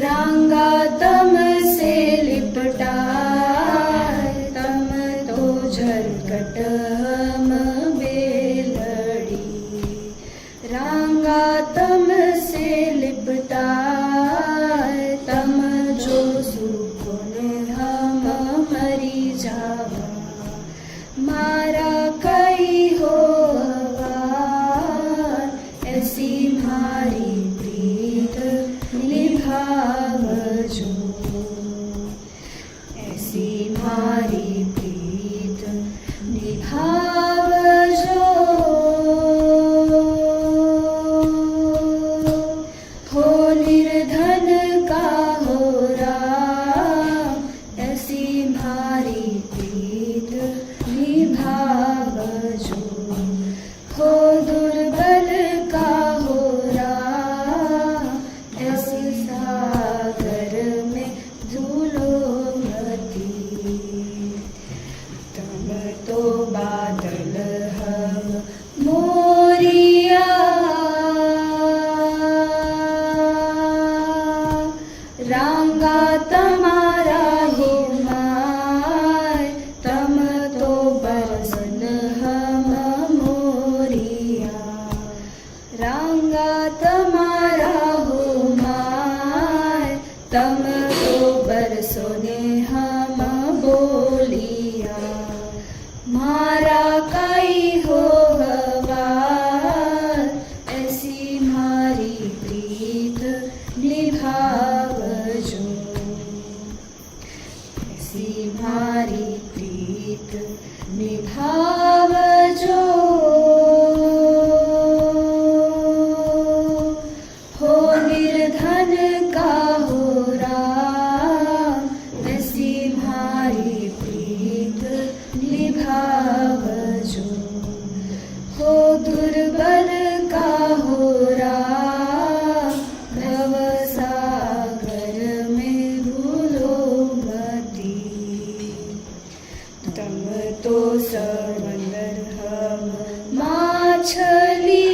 रांगा तम से लिपटा तम तो झलकट हम बेलड़ी। रांगा तम से लिपटा तम जो सुकुन हम मरी जावा। मारा कई हो ऐसी म्हारी प्रीत निभावजो। ऐसी म्हारी प्रीत निभावजो। हो निर्धन का हो राम ऐसी म्हारी प्रीत निभावजो। हो दुर्बल का हो राम ऐसी सागर में झूलो मती। तम तो बादल हम मोरिया। रांगा तमारा ही माय तम तो बरसन हम मोरिया। रांगा तमारा हो माय तम तो बरसो ने हम बोलिया। मारा कई हो हवा ऐसी म्हारी प्रीत निभावजो। ऐसी म्हारी प्रीत निभावजो। हो निर्धन का हो राम ऐसी म्हारी प्रीत निभावजो। हो दुर्बल का हो राम भव सागर में भूलो मती। तम तो समंदर हम माछली।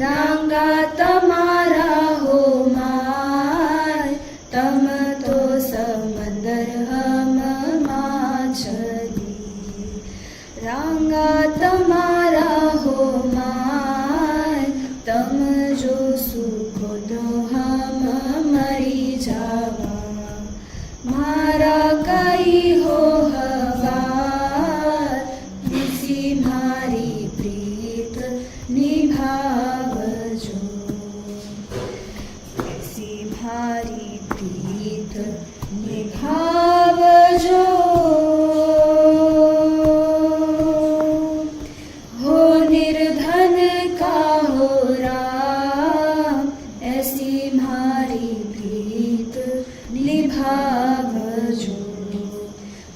रांगा तमारा हो माय तम तो समंदर हम माछली। रांगा तमारा हो माय तम जो सुखो दो हम मरी जावा। मारा कई हो हवा इसी म्हारी प्रीत निभावजो। ऐसी म्हारी प्रीत निभावजो। हो निर्धन का हो राम ऐसी म्हारी प्रीत निभावजो।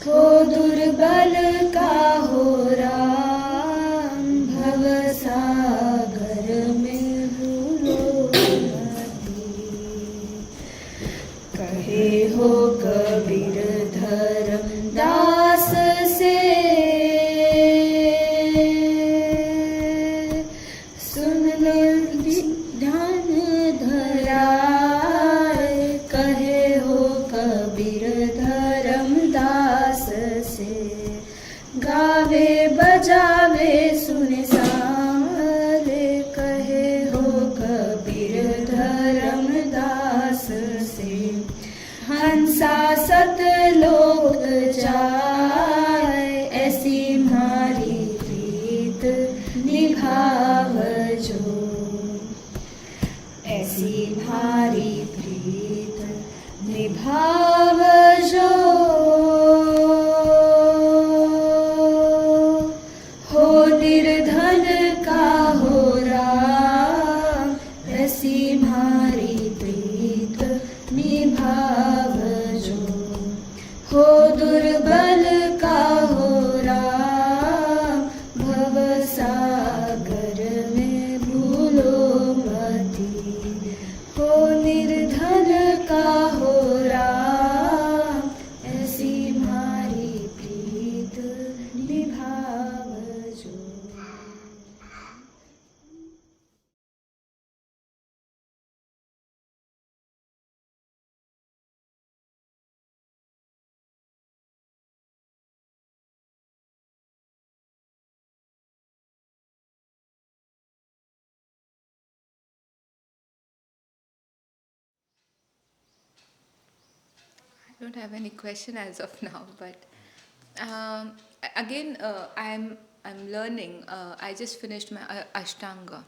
हो दुर्बल का हो राम भव सागर में भूलो मती। कहे हो कबीर धर्म दास से सुन लो ध्यान धराए। कहे हो कबीर धर्म दास से गावे बजावे सुने सारे। कहे हो कबीर धर्म दास से हंसा सतलोक जाए। ऐसी म्हारी प्रीत निभावजो। ऐसी म्हारी प्रीत निभावजो। हो निर्धन का हो राम ऐसी म्हारी प्रीत निभावजो। हो दुर्बल का हो राम भव सागर में भूलो मती। हो निर्धन का हो Ram I don't have any question as of now, but again, I'm learning. I just finished my Ashtanga,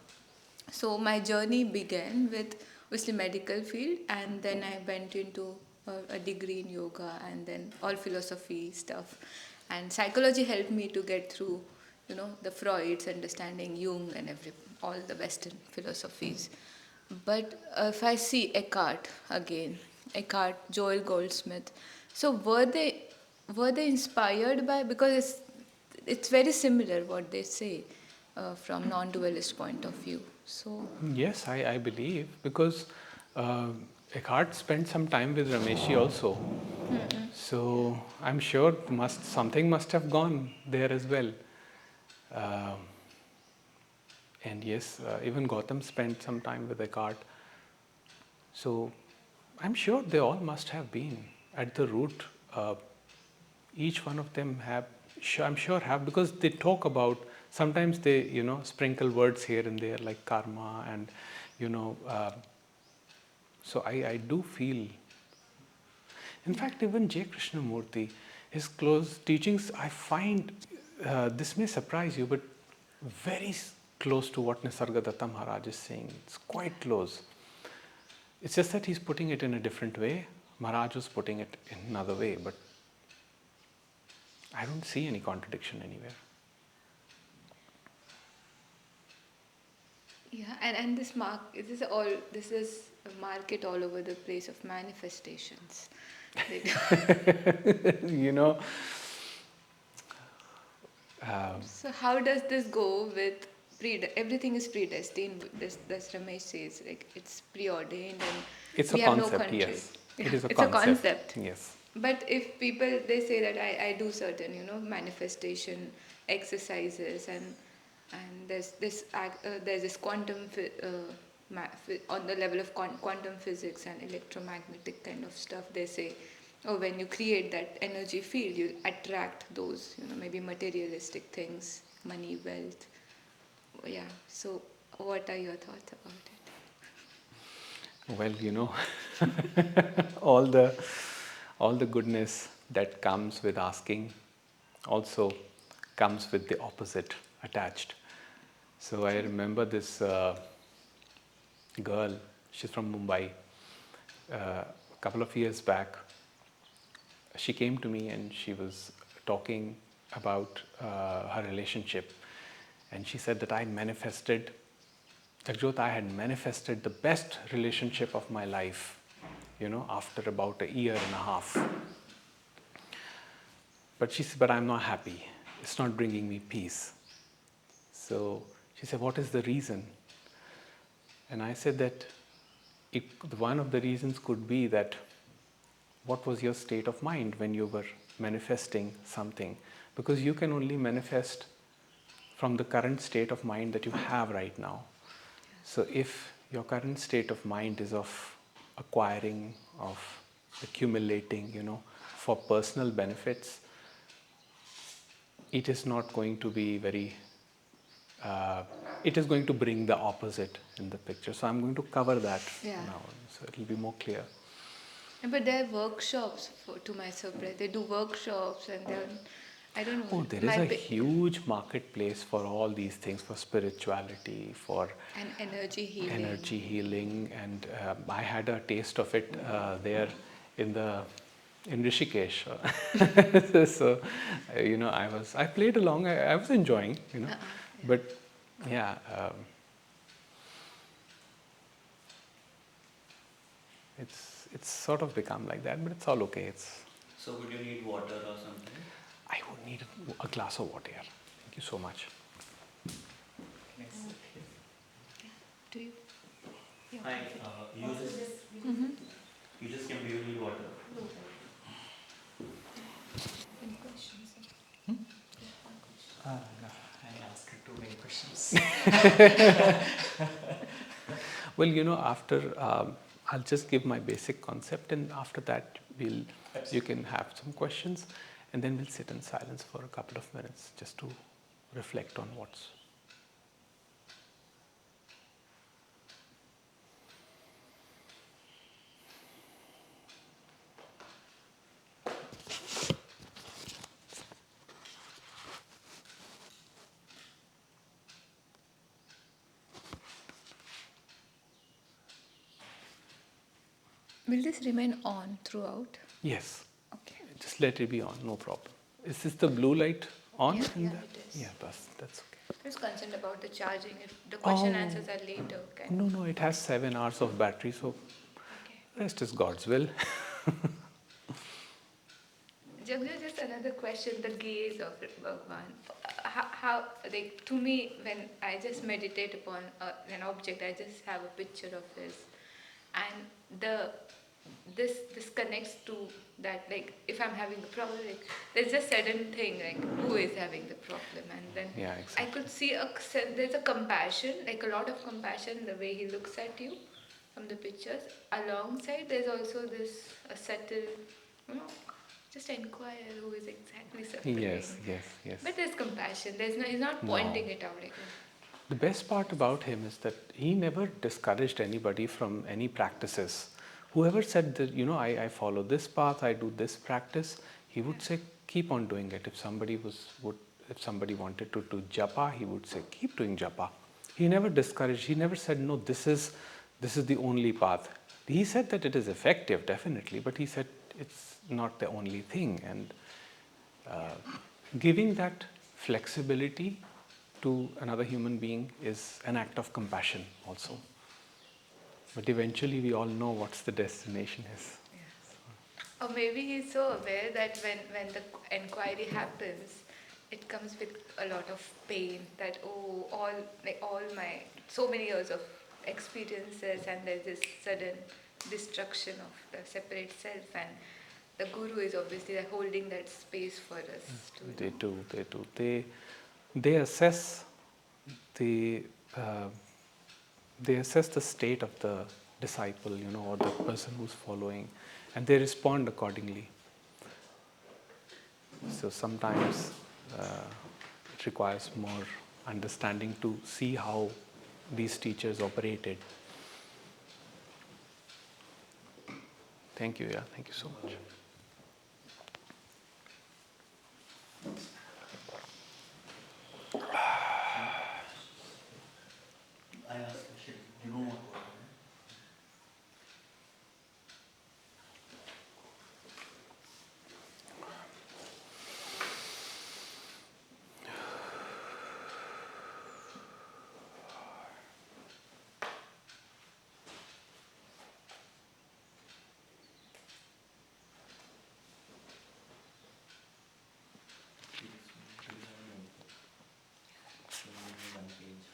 so my journey began with obviously medical field, and then I went into a degree in yoga, and then all philosophy stuff, and psychology helped me to get through, the Freud's understanding, Jung, and all the Western philosophies. But if I see Eckhart again, Eckhart, Joel Goldsmith, so were they inspired by, because it's very similar what they say from non-dualist point of view. So Yes, I believe, because uh, Eckhart spent some time with Rameshi also. So I'm sure something must have gone there as well. Um and yes, even Gautam spent some time with Eckhart. So I'm sure they all must have been at the root. Uh, each one of them I'm sure have, because they talk about, sometimes they sprinkle words here and there like karma and you know so I do feel, in fact, even J. Krishnamurti, his close teachings, I find, this may surprise you, but very close to what Nisargadatta Maharaj is saying. It's quite close. It's just that he's putting it in a different way. Maharaj was putting it in another way, but I don't see any contradiction anywhere. yeah, and this is a market all over the place of manifestations. you know, um, So how does this go with everything is predestined? This Ramesh says, like, it's preordained and it's a we have no concept, control. yes. Yeah, It is a it's a concept, concept. yes. But if people, they say that I do certain manifestation exercises, and there's this quantum on the level of quantum physics and electromagnetic kind of stuff. They say, oh, when you create that energy field, you attract those, maybe materialistic things, money, wealth. Yeah. So what are your thoughts about it? Well, all the all the goodness that comes with asking also comes with the opposite attached. So I remember this girl. She's from Mumbai. A couple of years back, she came to me and she was talking about her relationship, and she said that Jagjot, I had manifested the best relationship of my life, after about a year and a half. But she said, but I'm not happy. It's not bringing me peace. So she said, what is the reason? And I said that one of the reasons could be that what was your state of mind when you were manifesting something? Because you can only manifest from the current state of mind that you have right now. So if your current state of mind is of acquiring, of accumulating, for personal benefits, it is not going to be it is going to bring the opposite in the picture. So I'm going to cover that now, so it will be more clear. But there are workshops to my surprise. They do workshops, and I don't know. Oh, there is a huge marketplace for all these things, for spirituality, for and energy healing, and I had a taste of it there in Rishikesh. So I played along. I was enjoying, but yeah. It's sort of become like that, but it's all okay. So would you need water or something? I would need a glass of water. Thank you so much. Do you? Yeah. Hi, you just came. Do you need water? Any questions? No, I asked too many questions. Well, after I'll just give my basic concept, and after that you can have some questions, and then we'll sit in silence for a couple of minutes just to reflect on what's. Will this remain on throughout? Yes. Okay. Just let it be on, no problem. Is this the blue light on? Yeah, in yeah, that? it is. Yeah, that's okay. I was concerned about the charging. If the question answers are later, okay? No, it has 7 hours of battery, so Okay. rest is God's will. Jagjot, just another question, the gaze of Bhagwan. Like, to me, when I just meditate upon an object, I just have a picture of this. And this connects to that, like, if I'm having a problem, like, there's just sudden thing, like, who is having the problem? And then Yeah, exactly. I could see there's a compassion, like a lot of compassion, the way he looks at you from the pictures. Alongside, there's also this subtle, you know, just inquire who is exactly suffering. Yes. But there's compassion. He's not pointing it out like that. The best part about him is that he never discouraged anybody from any practices. Whoever said that, I follow this path, I do this practice, he would say, keep on doing it. If somebody wanted to do japa, he would say, keep doing japa. He never discouraged. He never said, no, this is the only path. He said that it is effective, definitely, but he said it's not the only thing. And giving that flexibility to another human being is an act of compassion also. But eventually we all know what's the destination is. Or maybe he's so aware that when the inquiry happens, it comes with a lot of pain, that all my so many years of experiences, and there's this sudden destruction of the separate self, and the guru is obviously holding that space for us to They do. They assess the state of the disciple, or the person who's following, and they respond accordingly. So sometimes it requires more understanding to see how these teachers operated. Thank you, thank you so much. I asked the question, you know what?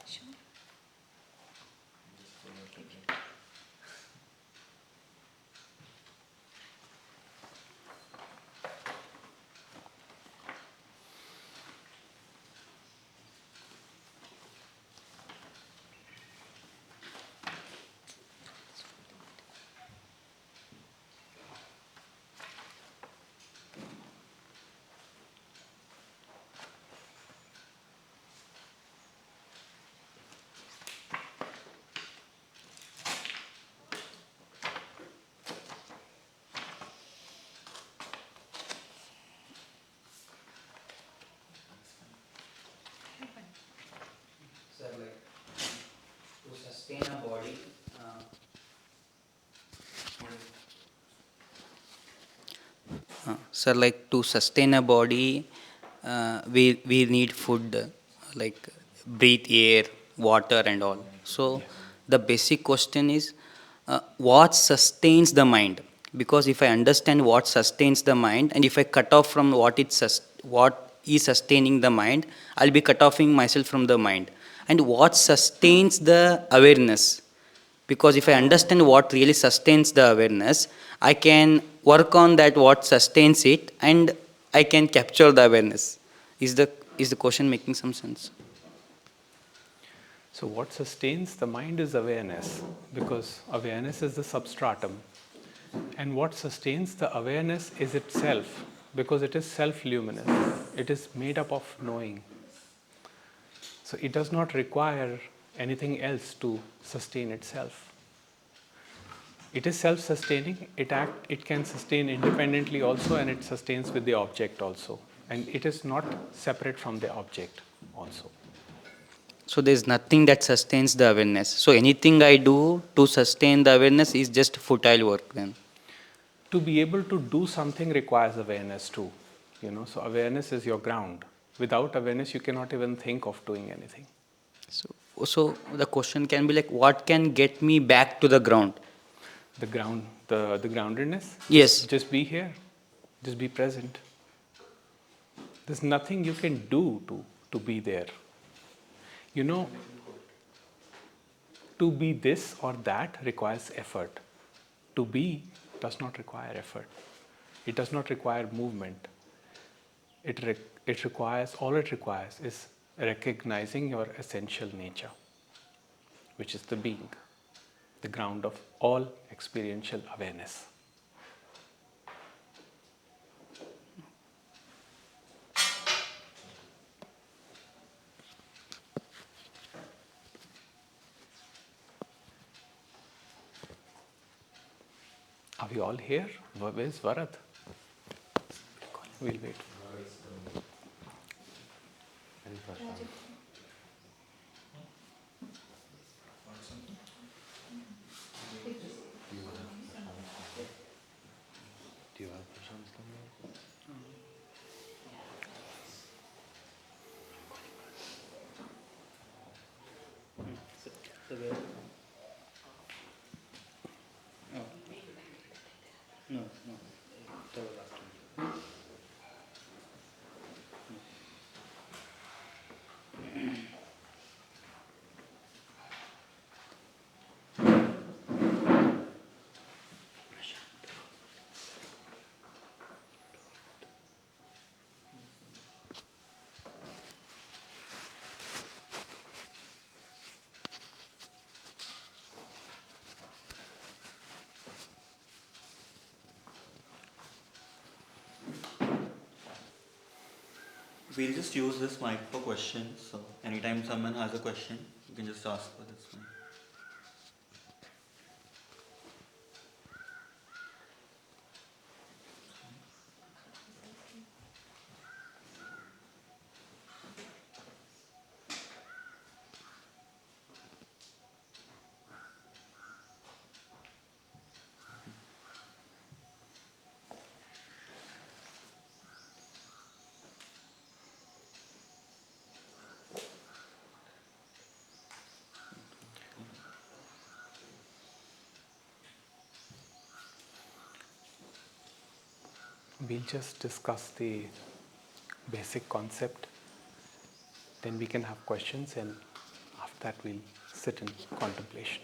Sure. Sir, like to sustain a body, sir, like to sustain a body, we need food, like breathe air, water, and all. So the basic question is, what sustains the mind? Because if I understand what sustains the mind, and if I cut off from what is sustaining the mind, I'll be cut offing myself from the mind. And what sustains the awareness? Because if I understand what really sustains the awareness, I can work on that what sustains it, and I can capture the awareness. Is the question making some sense? So what sustains the mind is awareness, because awareness is the substratum. And what sustains the awareness is itself, because it is self-luminous. It is made up of knowing. So it does not require anything else to sustain itself. It is self-sustaining. It can sustain independently also, and it sustains with the object also. And it is not separate from the object also. So there's nothing that sustains the awareness. So anything I do to sustain the awareness is just futile work then. To be able to do something requires awareness too. So awareness is your ground. Without awareness, you cannot even think of doing anything. So the question can be like, what can get me back to the ground? The ground, the groundedness. Yes. Just be here. Just be present. There's nothing you can do to be there. To be this or that requires effort. To be does not require effort. It does not require movement. All it requires is recognizing your essential nature, which is the being, the ground of all experiential awareness. Are we all here? Where's Varat? We'll wait. We'll just use this mic for questions. So anytime someone has a question, you can just ask for this mic. We'll just discuss the basic concept, then we can have questions, and after that we'll sit in contemplation.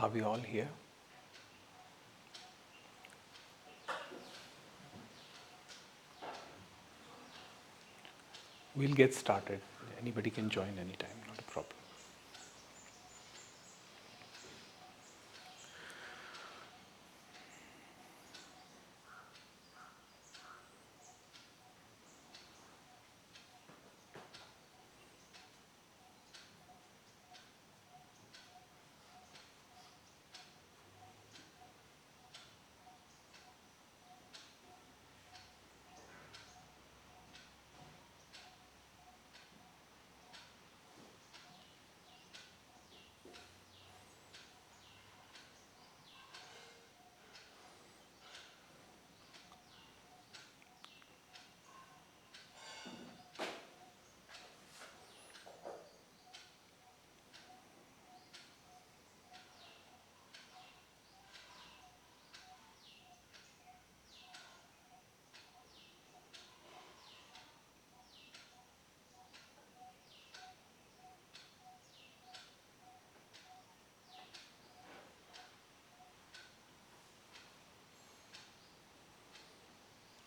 Are we all here? We'll get started. Anybody can join anytime, not a problem.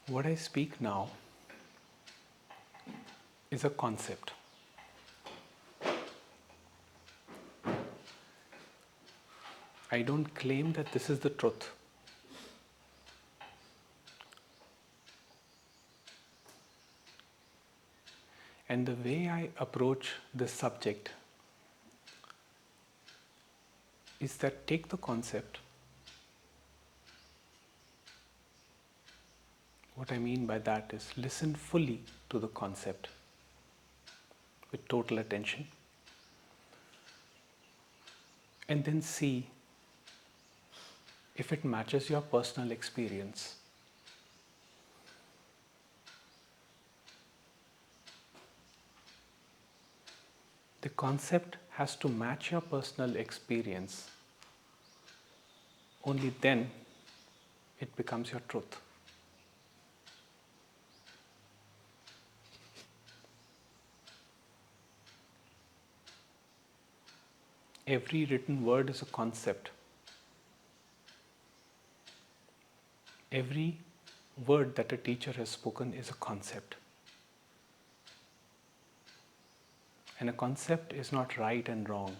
What I speak now is a concept. I don't claim that this is the truth. And the way I approach this subject is that take the concept. What I mean by that is listen fully to the concept with total attention, and then see if it matches your personal experience. The concept has to match your personal experience. Only then it becomes your truth. Every written word is a concept. Every word that a teacher has spoken is a concept. And a concept is not right and wrong.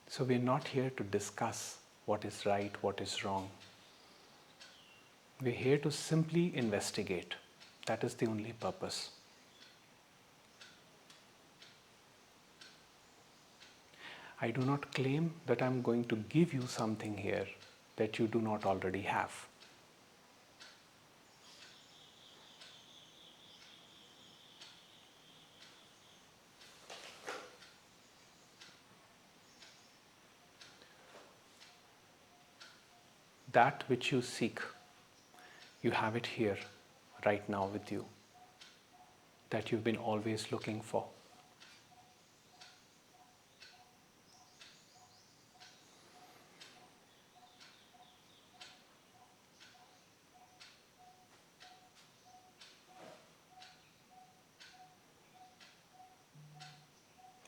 So we're not here to discuss what is right, what is wrong. We're here to simply investigate. That is the only purpose. I do not claim that I'm going to give you something here that you do not already have. That which you seek, you have it here, right now with you, that you've been always looking for.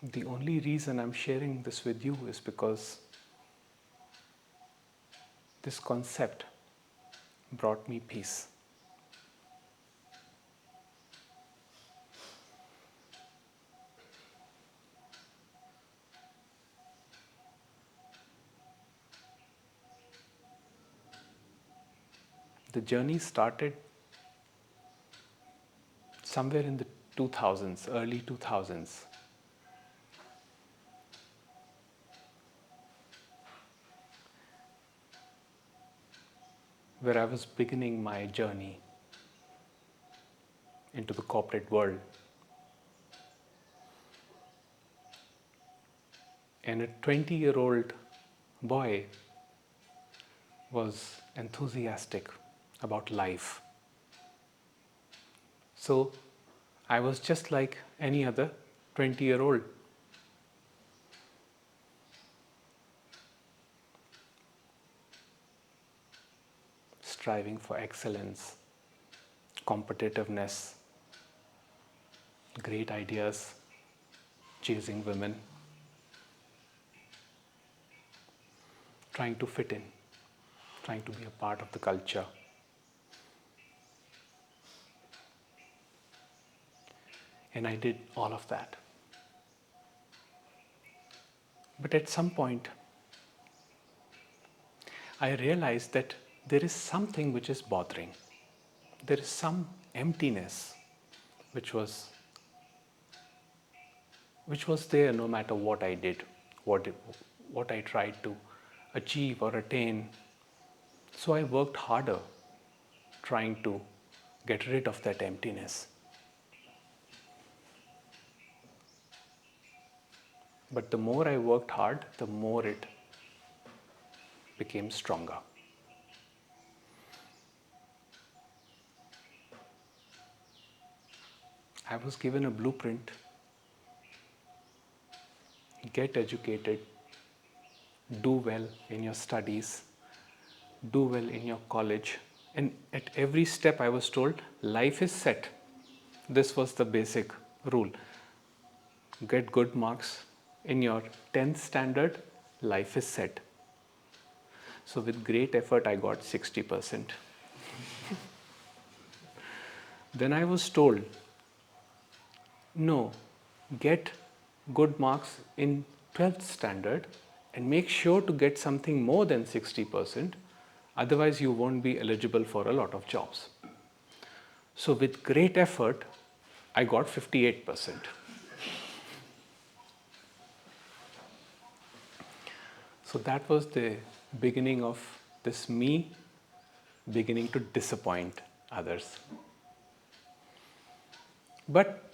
The only reason I'm sharing this with you is because this concept brought me peace. The journey started somewhere in the 2000s, early 2000s. Where I was beginning my journey into the corporate world. And a 20-year-old boy was enthusiastic about life. So I was just like any other 20-year-old. Striving for excellence, competitiveness, great ideas, chasing women, trying to fit in, trying to be a part of the culture. And I did all of that. But at some point, I realized that there is something which is bothering. There is some emptiness which was there no matter what I did, what I tried to achieve or attain. So I worked harder trying to get rid of that emptiness. But the more I worked hard, the more it became stronger. I was given a blueprint. Get educated, do well in your studies, do well in your college. And at every step I was told, life is set. This was the basic rule. Get good marks in your 10th standard, life is set. So with great effort, I got 60%. Then I was told, no, get good marks in 12th standard and make sure to get something more than 60%, otherwise you won't be eligible for a lot of jobs. So with great effort, I got 58%. So that was the beginning of this me beginning to disappoint others. But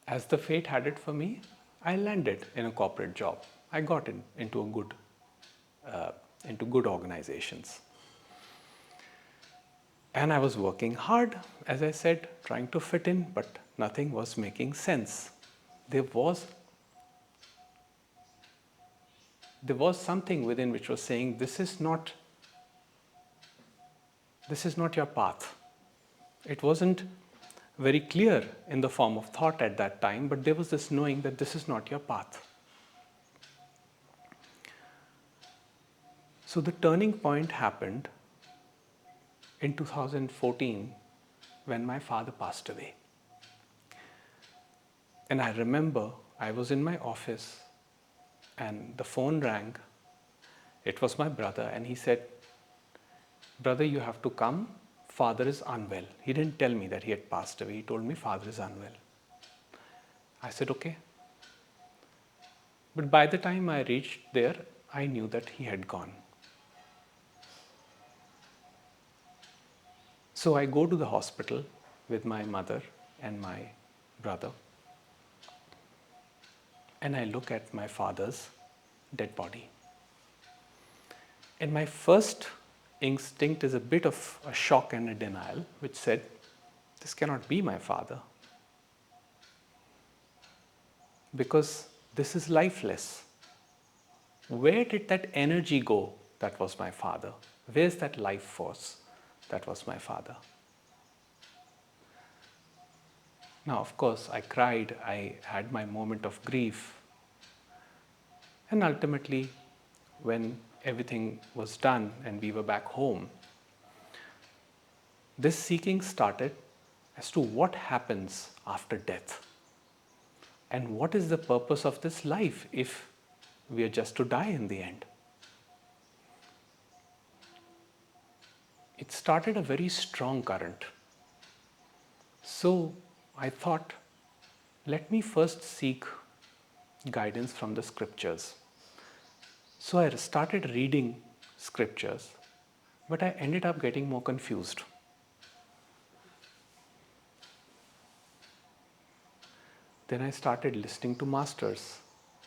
as the fate had it for me, I landed in a corporate job. I got into good organizations. And I was working hard, as I said, trying to fit in, but nothing was making sense. There was something within which was saying, this is not your path. It wasn't very clear in the form of thought at that time, but there was this knowing that this is not your path. So the turning point happened in 2014 when my father passed away. And I remember I was in my office and the phone rang. It was my brother and he said, "Brother, you have to come. Father is unwell." He didn't tell me that he had passed away. He told me father is unwell. I said, okay. But by the time I reached there, I knew that he had gone. So I go to the hospital with my mother and my brother. And I look at my father's dead body. And my first instinct is a bit of a shock and a denial, which said, this cannot be my father. Because this is lifeless. Where did that energy go that was my father? Where's that life force that was my father? Now, of course, I cried, I had my moment of grief. And ultimately, when everything was done and we were back home, this seeking started as to what happens after death. And what is the purpose of this life if we are just to die in the end? It started a very strong current. So I thought, let me first seek guidance from the scriptures. So I started reading scriptures, but I ended up getting more confused. Then I started listening to masters.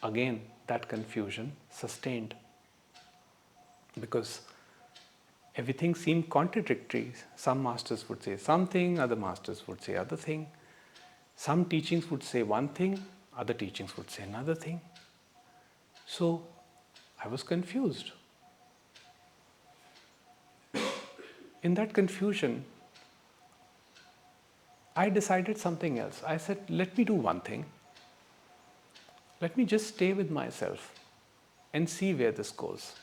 Again, that confusion sustained because everything seemed contradictory. Some masters would say something, other masters would say other thing. Some teachings would say one thing, other teachings would say another thing. So I was confused. In that confusion, I decided something else. I said, let me do one thing. Let me just stay with myself and see where this goes.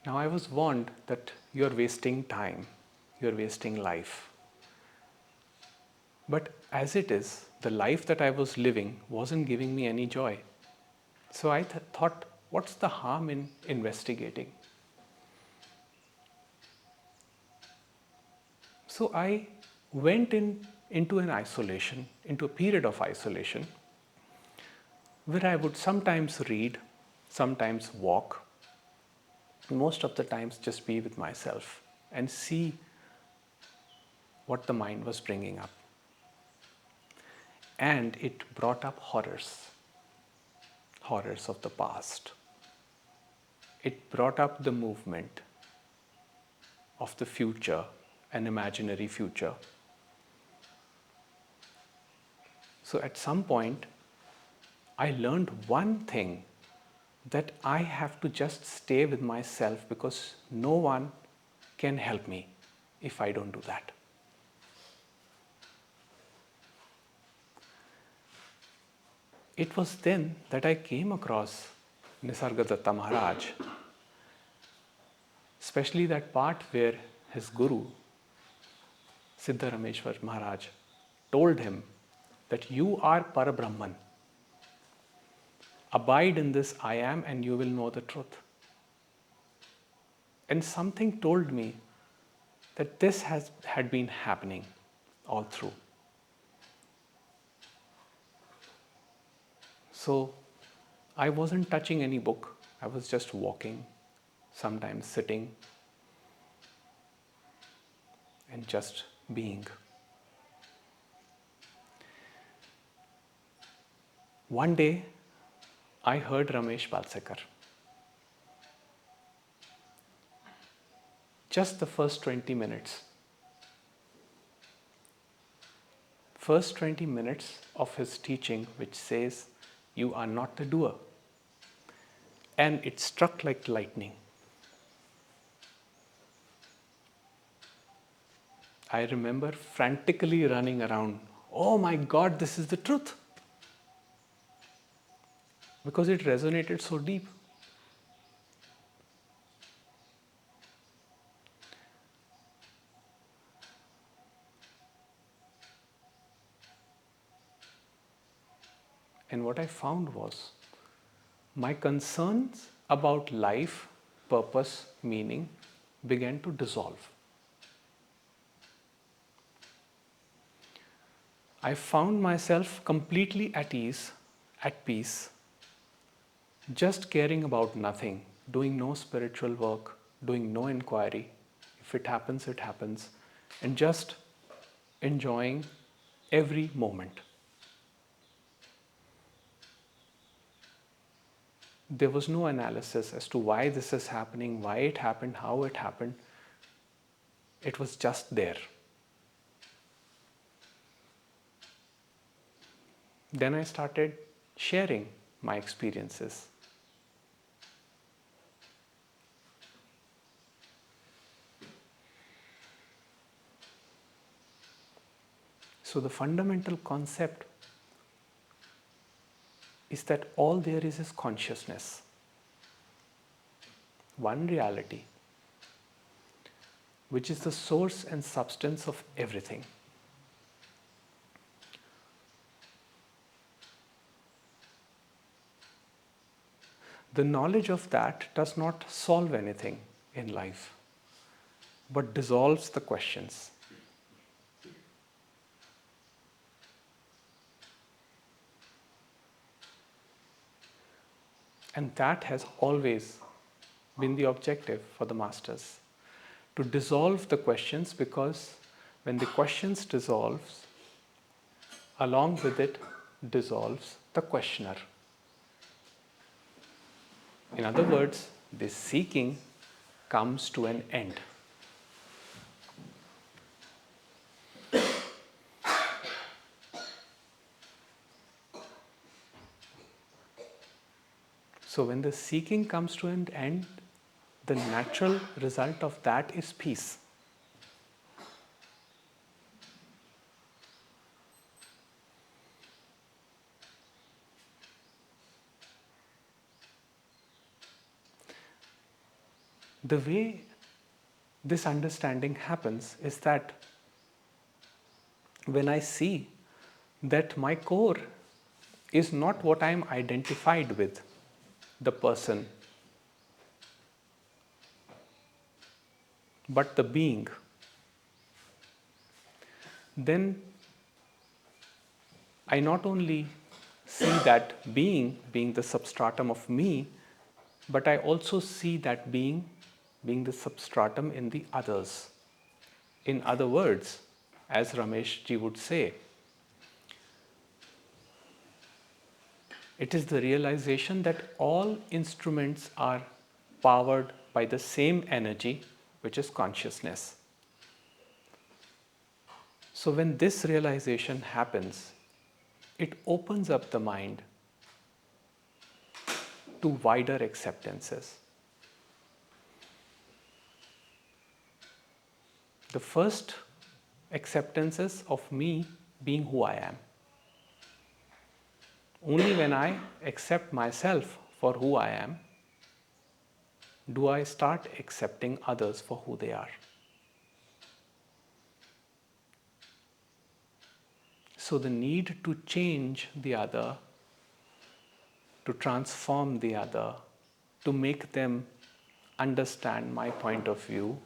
Now, I was warned that you're wasting time, you're wasting life. But as it is, the life that I was living wasn't giving me any joy. So I thought, what's the harm in investigating? So I went into an isolation, into a period of isolation, where I would sometimes read, sometimes walk, most of the times just be with myself and see what the mind was bringing up. And it brought up horrors of the past. It brought up the movement of the future, an imaginary future. So at some point, I learned one thing, that I have to just stay with myself because no one can help me if I don't do that. It was then that I came across Nisargadatta Maharaj, especially that part where his guru, Siddharameshwar Maharaj, told him that you are Parabrahman. Abide in this I am and you will know the truth. And something told me that this had been happening all through. So I wasn't touching any book. I was just walking, sometimes sitting, and just being. One day, I heard Ramesh Balsekar. Just the first 20 minutes. First 20 minutes of his teaching, which says, you are not the doer. And it struck like lightning. I remember frantically running around. Oh my God, this is the truth. Because it resonated so deep. And what I found was, my concerns about life, purpose, meaning began to dissolve. I found myself completely at ease, at peace, just caring about nothing, doing no spiritual work, doing no inquiry. If it happens, it happens, and just enjoying every moment. There was no analysis as to why this is happening, why it happened, how it happened. It was just there. Then I started sharing my experiences. So the fundamental concept is that all there is consciousness. One reality, which is the source and substance of everything. The knowledge of that does not solve anything in life, but dissolves the questions. And that has always been the objective for the masters, to dissolve the questions, because when the questions dissolves, along with it dissolves the questioner. In other words, this seeking comes to an end. So when the seeking comes to an end, the natural result of that is peace. the way this understanding happens is that when I see that my core is not what I am identified with, the person, but the being, then I not only see that being the substratum of me, but I also see that being the substratum in the others. In other words, as Ramesh ji would say, it is the realization that all instruments are powered by the same energy, which is consciousness. So when this realization happens, it opens up the mind to wider acceptances. The first acceptances of me being who I am. Only when I accept myself for who I am, do I start accepting others for who they are. So the need to change the other, to transform the other, to make them understand my point of view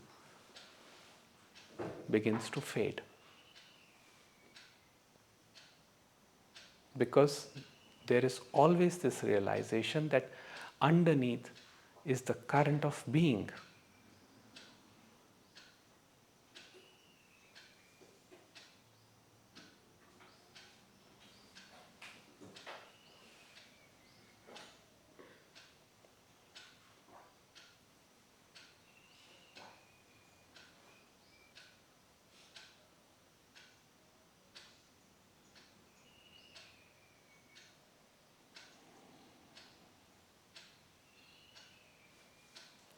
begins to fade. Because there is always this realization that underneath is the current of being.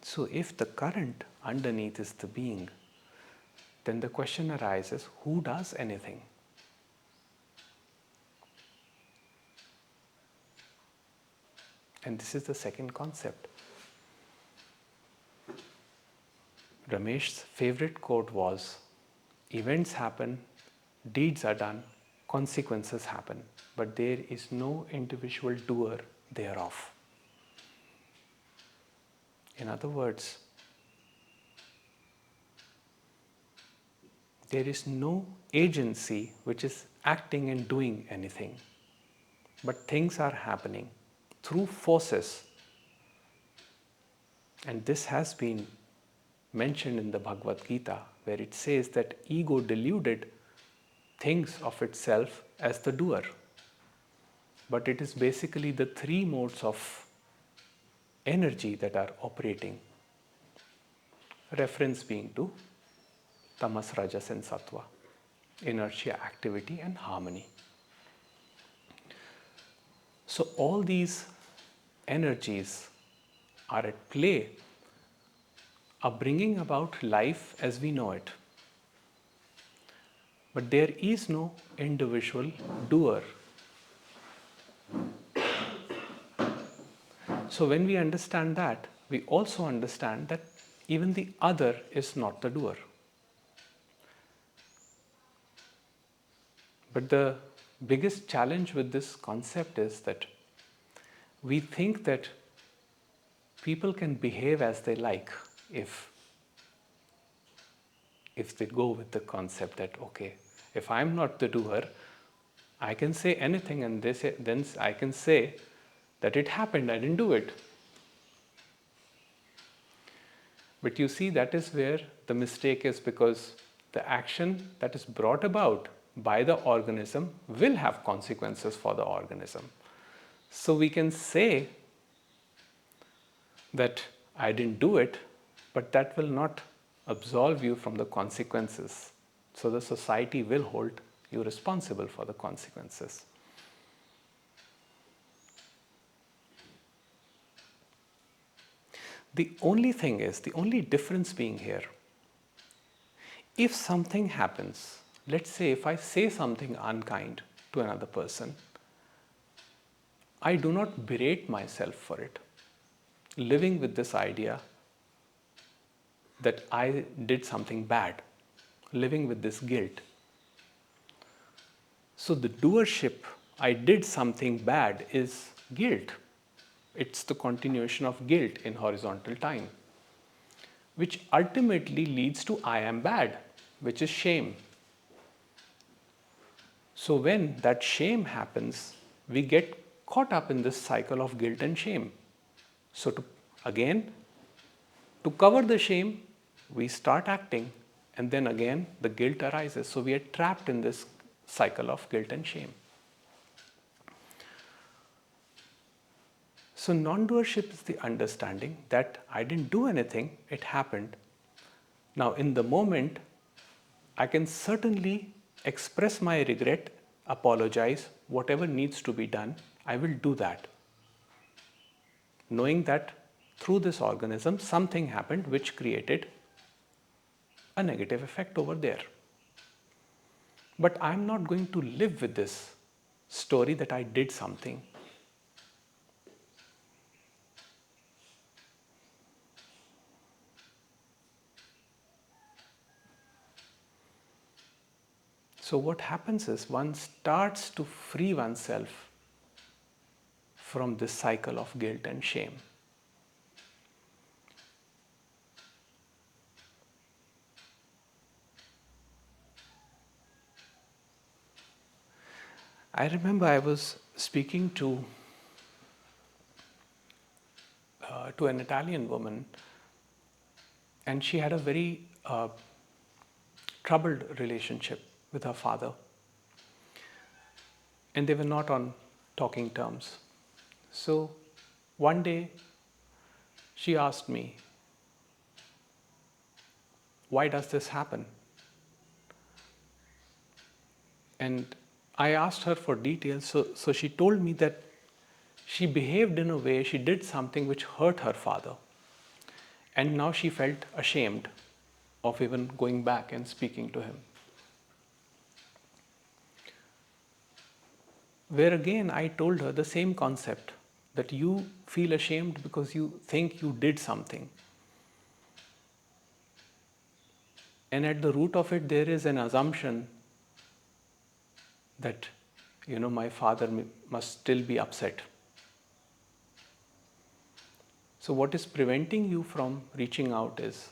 So if the current underneath is the being, then the question arises, who does anything? And this is the second concept. Ramesh's favorite quote was, events happen, deeds are done, consequences happen, but there is no individual doer thereof. In other words, there is no agency which is acting and doing anything, but things are happening through forces. And this has been mentioned in the Bhagavad Gita, where it says that ego deluded thinks of itself as the doer. But it is basically the three modes of energy that are operating. Reference being to tamas, rajas and sattva, inertia, activity and harmony. So all these energies are at play, are bringing about life as we know it. But there is no individual doer. So when we understand that, we also understand that even the other is not the doer. But the biggest challenge with this concept is that we think that people can behave as they like if they go with the concept that, okay, if I'm not the doer, I can say anything and then I can say that it happened, I didn't do it. But you see, that is where the mistake is, because the action that is brought about by the organism will have consequences for the organism. So we can say that I didn't do it, but that will not absolve you from the consequences. So the society will hold you responsible for the consequences. The only thing is, the only difference being here, if something happens, let's say if I say something unkind to another person, I do not berate myself for it, living with this idea that I did something bad, living with this guilt. So the doership, I did something bad, is guilt. It's the continuation of guilt in horizontal time, which ultimately leads to I am bad, which is shame. So when that shame happens, we get caught up in this cycle of guilt and shame. So to cover the shame, we start acting, and then again the guilt arises. So we are trapped in this cycle of guilt and shame. So non-doership is the understanding that I didn't do anything, it happened. Now in the moment, I can certainly express my regret, apologize, whatever needs to be done, I will do that. Knowing that through this organism, something happened which created a negative effect over there. But I'm not going to live with this story that I did something. So what happens is one starts to free oneself from this cycle of guilt and shame. I remember I was speaking to an Italian woman, and she had a very troubled relationship with her father, and they were not on talking terms. So one day she asked me, why does this happen? And I asked her for details, so she told me that she behaved in a way, she did something which hurt her father. And now she felt ashamed of even going back and speaking to him. Where again I told her the same concept, that you feel ashamed because you think you did something. And at the root of it, there is an assumption that, my father must still be upset. So what is preventing you from reaching out is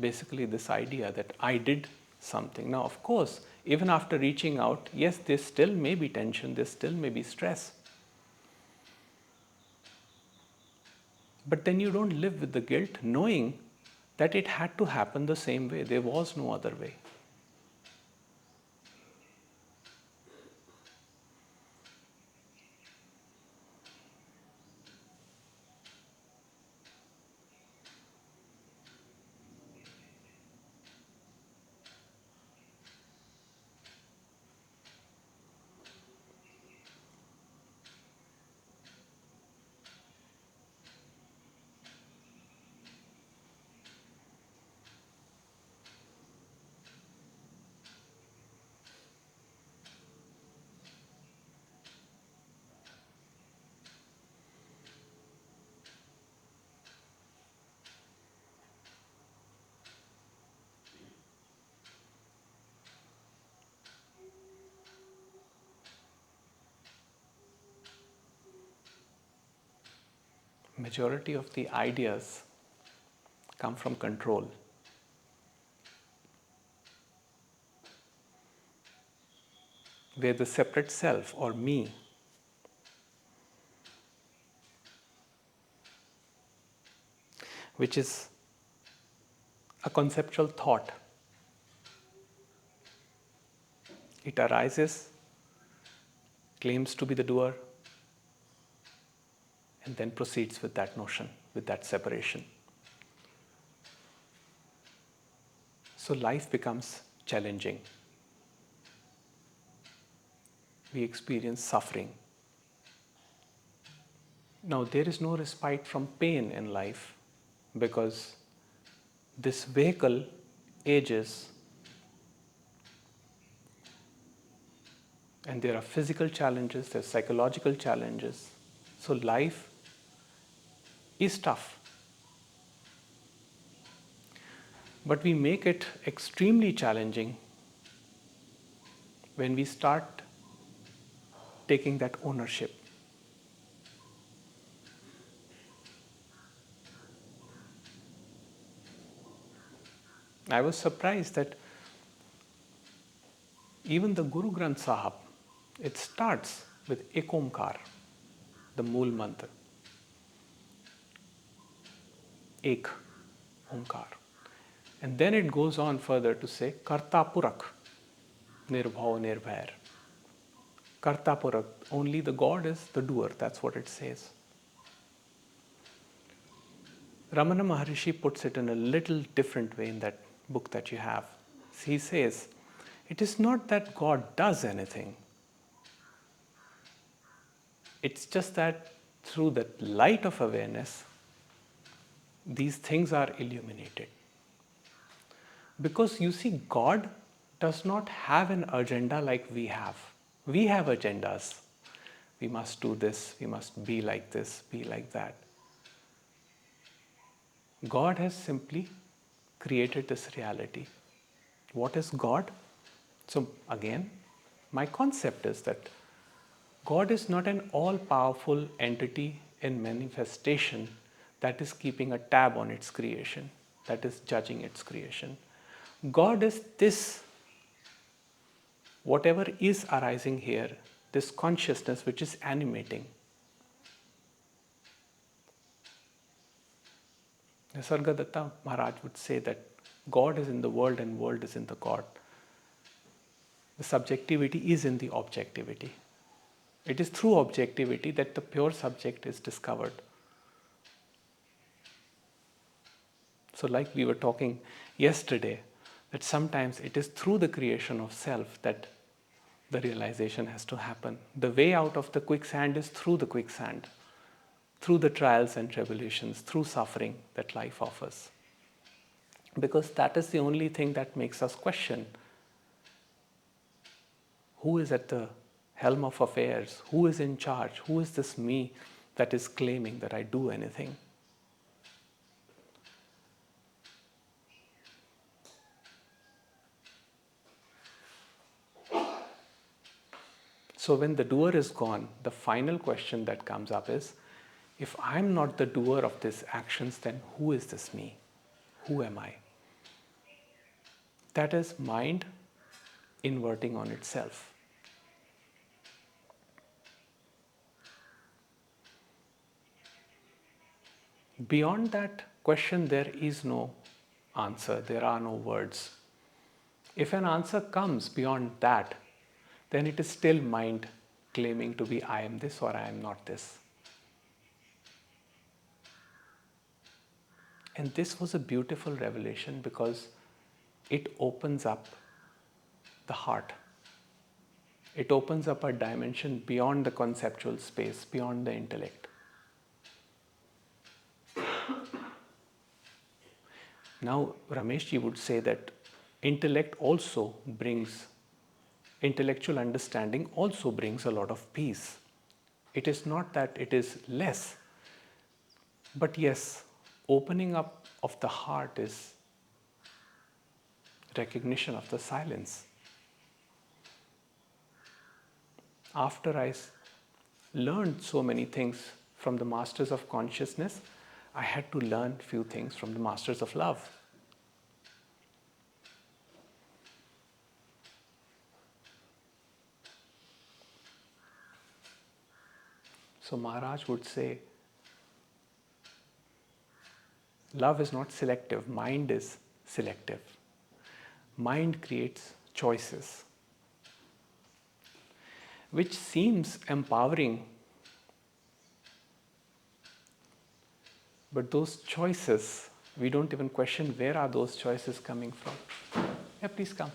basically this idea that I did something. Now, of course, even after reaching out, yes, there still may be tension, there still may be stress. But then you don't live with the guilt, knowing that it had to happen the same way. There was no other way. Majority of the ideas come from control. Where the separate self or me which is a conceptual thought. It arises, claims to be the doer, and then proceeds with that notion, with that separation. So life becomes challenging. We experience suffering. Now, there is no respite from pain in life because this vehicle ages, and there are physical challenges, there are psychological challenges. So life is tough. But we make it extremely challenging when we start taking that ownership. I was surprised that even the Guru Granth Sahib, it starts with Ek Omkar, the Mool Mantra. Ek Omkar. And then it goes on further to say Karta Purak, Nirbhav Nirbhair. Karta Purak, only the God is the doer, that's what it says. Ramana Maharishi puts it in a little different way in that book that you have. He says, it is not that God does anything. It's just that through the light of awareness, these things are illuminated. Because you see, God does not have an agenda like we have. We have agendas. We must do this, we must be like this, be like that. God has simply created this reality. What is God? So again, my concept is that God is not an all-powerful entity in manifestation that is keeping a tab on its creation, that is judging its creation. God is this, whatever is arising here, this consciousness which is animating. Nisargadatta Maharaj would say that God is in the world and world is in the God. The subjectivity is in the objectivity. It is through objectivity that the pure subject is discovered. So like we were talking yesterday, that sometimes it is through the creation of self that the realization has to happen. The way out of the quicksand is through the quicksand, through the trials and tribulations, through suffering that life offers. Because that is the only thing that makes us question who is at the helm of affairs, who is in charge, who is this me that is claiming that I do anything. So when the doer is gone, the final question that comes up is, if I'm not the doer of these actions, then who is this me? Who am I? That is mind inverting on itself. Beyond that question, there is no answer, there are no words. If an answer comes beyond that, then it is still mind claiming to be I am this or I am not this. And this was a beautiful revelation because it opens up the heart. It opens up a dimension beyond the conceptual space, beyond the intellect. Now, Rameshji would say that intellectual understanding also brings a lot of peace. It is not that it is less, but yes, opening up of the heart is recognition of the silence. After I learned so many things from the masters of consciousness, I had to learn few things from the masters of love. So Maharaj would say, love is not selective, mind is selective. Mind creates choices, which seems empowering, but those choices, we don't even question where are those choices coming from. Yeah, please come.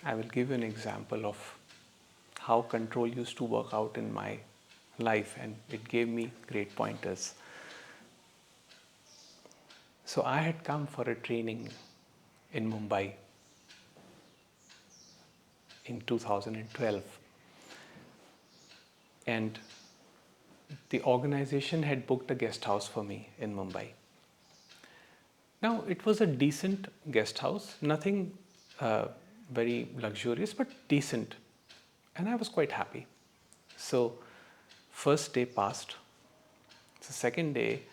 I will give you an example of how control used to work out in my life, and it gave me great pointers. So I had come for a training in Mumbai in 2012, and the organization had booked a guest house for me in Mumbai. Now, it was a decent guest house, nothing very luxurious, but decent. And I was quite happy. So, first day passed. The second day,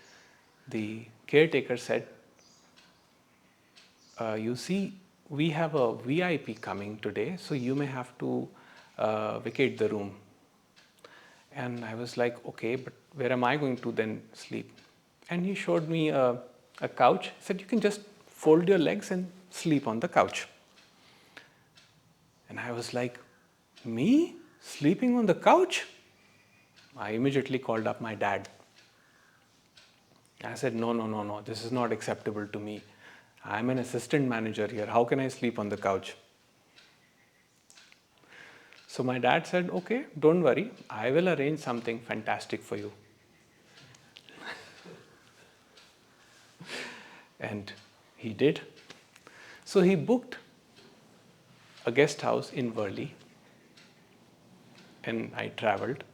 the caretaker said, you see, we have a VIP coming today, so you may have to vacate the room. And I was like, okay, but where am I going to then sleep? And he showed me a couch. He said, you can just fold your legs and sleep on the couch. And I was like, me? Sleeping on the couch? I immediately called up my dad. I said, no, this is not acceptable to me. I'm an assistant manager here. How can I sleep on the couch? So my dad said, okay, don't worry. I will arrange something fantastic for you. And he did. So he booked a guest house in Worli. And I traveled.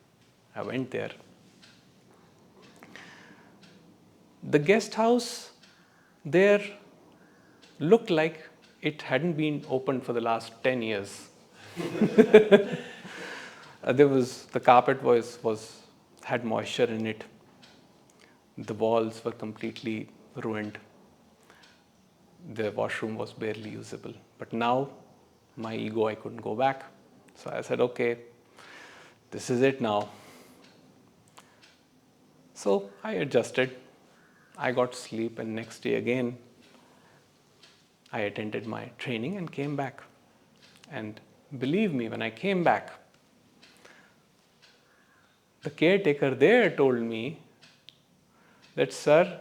I went there. The guest house there looked like it hadn't been opened for the last 10 years. The carpet had moisture in it. The walls were completely ruined. The washroom was barely usable. But now, my ego, I couldn't go back. So I said, okay, this is it now. So I adjusted. I got sleep, and next day again, I attended my training and came back. And believe me, when I came back, the caretaker there told me that, sir,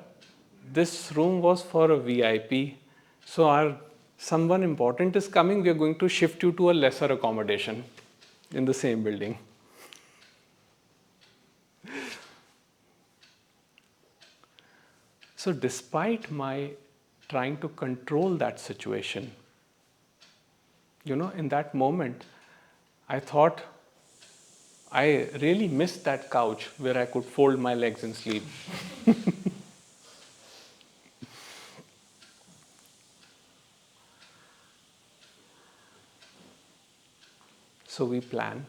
this room was for a VIP. So someone important is coming, we are going to shift you to a lesser accommodation in the same building. So despite my trying to control that situation, in that moment, I thought I really missed that couch where I could fold my legs and sleep. So we plan.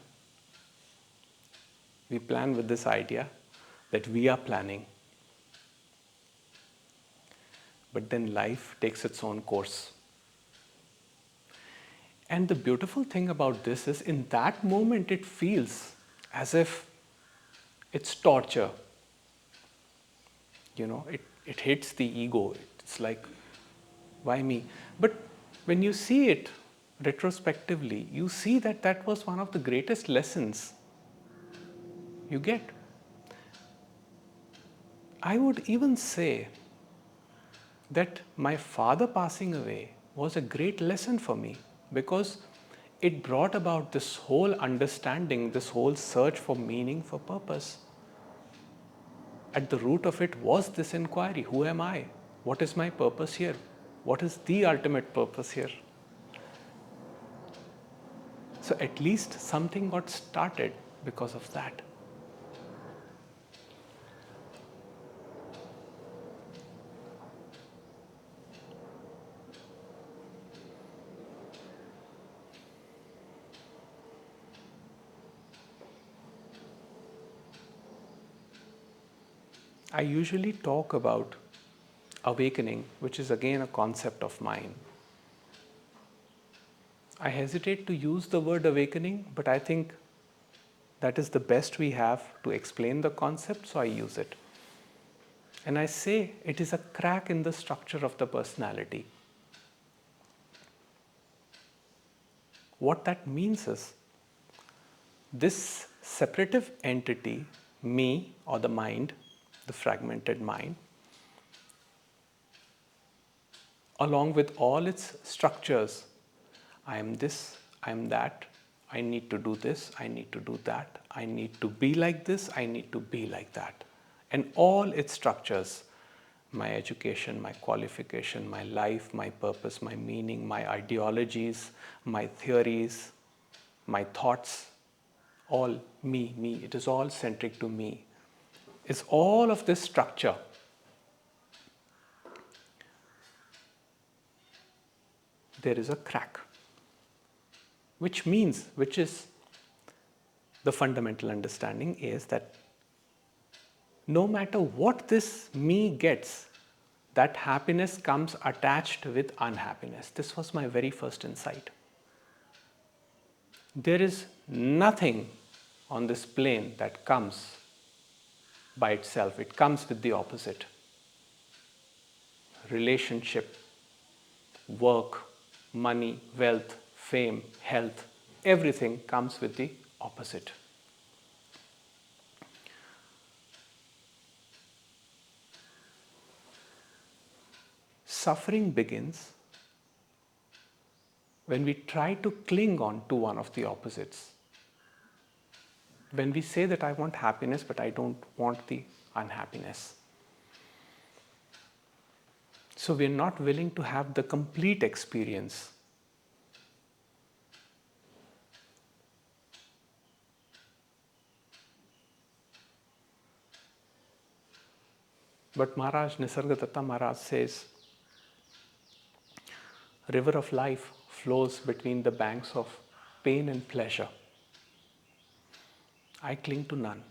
We plan with this idea that we are planning. But then life takes its own course. And the beautiful thing about this is, in that moment, it feels as if it's torture. It hits the ego. It's like, why me? But when you see it retrospectively, you see that that was one of the greatest lessons you get. I would even say that my father passing away was a great lesson for me, because it brought about this whole understanding, this whole search for meaning, for purpose. At the root of it was this inquiry: who am I? What is my purpose here? What is the ultimate purpose here? So at least something got started because of that. I usually talk about awakening, which is again a concept of mine. I hesitate to use the word awakening, but I think that is the best we have to explain the concept, so I use it. And I say it is a crack in the structure of the personality. What that means is, this separative entity, me or the mind, the fragmented mind, along with all its structures, I am this, I'm that, I need to do this, I need to do that, I need to be like this, I need to be like that. And all its structures, my education, my qualification, my life, my purpose, my meaning, my ideologies, my theories, my thoughts, all me, it is all centric to me. It's all of this structure. There is a crack, which is the fundamental understanding is that no matter what this me gets, that happiness comes attached with unhappiness. This was my very first insight. There is nothing on this plane that comes by itself, it comes with the opposite. Relationship, work, money, wealth, fame, health, everything comes with the opposite. Suffering begins when we try to cling on to one of the opposites. When we say that I want happiness, but I don't want the unhappiness. So we're not willing to have the complete experience. But Maharaj, Nisargadatta Maharaj says, river of life flows between the banks of pain and pleasure. I cling to none.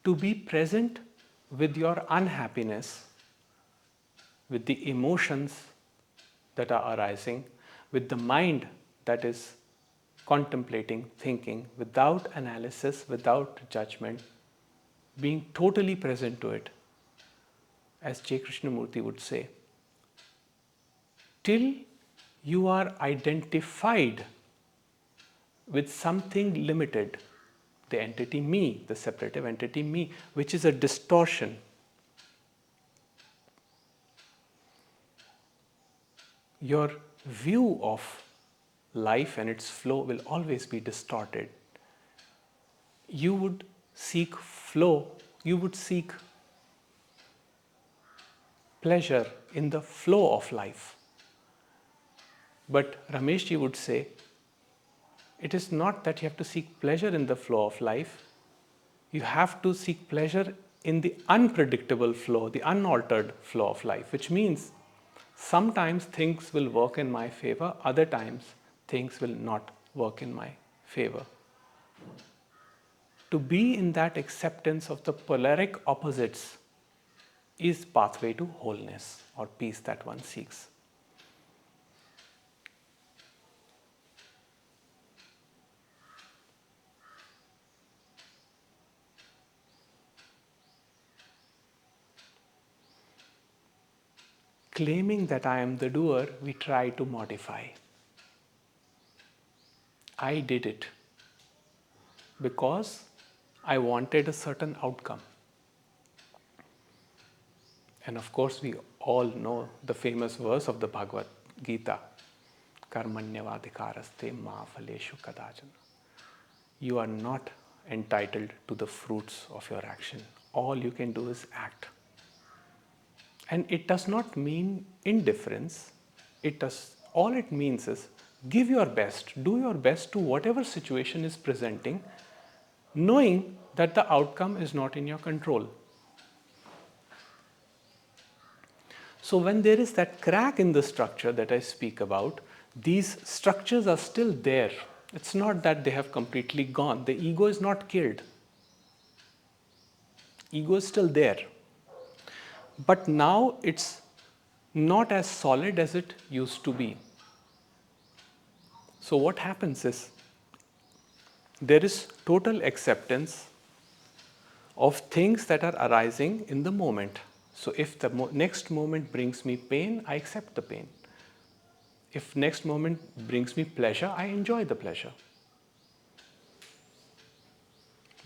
To be present with your unhappiness, with the emotions that are arising, with the mind that is contemplating, thinking, without analysis, without judgment, being totally present to it, as J. Krishnamurti would say, till you are identified with something limited, the entity me, the separative entity me, which is a distortion. Your view of life and its flow will always be distorted. You would seek flow, you would seek pleasure in the flow of life. But Rameshji would say, it is not that you have to seek pleasure in the flow of life, you have to seek pleasure in the unpredictable flow, the unaltered flow of life, which means sometimes things will work in my favor, other times things will not work in my favor. To be in that acceptance of the polaric opposites is pathway to wholeness or peace that one seeks. Claiming that I am the doer, we try to modify. I did it because I wanted a certain outcome. And of course, we all know the famous verse of the Bhagavad Gita, Karmanyavadhikaraste ma phaleshu kadachana. You are not entitled to the fruits of your action. All you can do is act. And it does not mean indifference. All it means is give your best, do your best to whatever situation is presenting, knowing that the outcome is not in your control. So when there is that crack in the structure that I speak about, these structures are still there. It's not that they have completely gone. The ego is not killed. Ego is still there. But now it's not as solid as it used to be. So what happens is, there is total acceptance of things that are arising in the moment. So if the next moment brings me pain, I accept the pain. If next moment brings me pleasure, I enjoy the pleasure.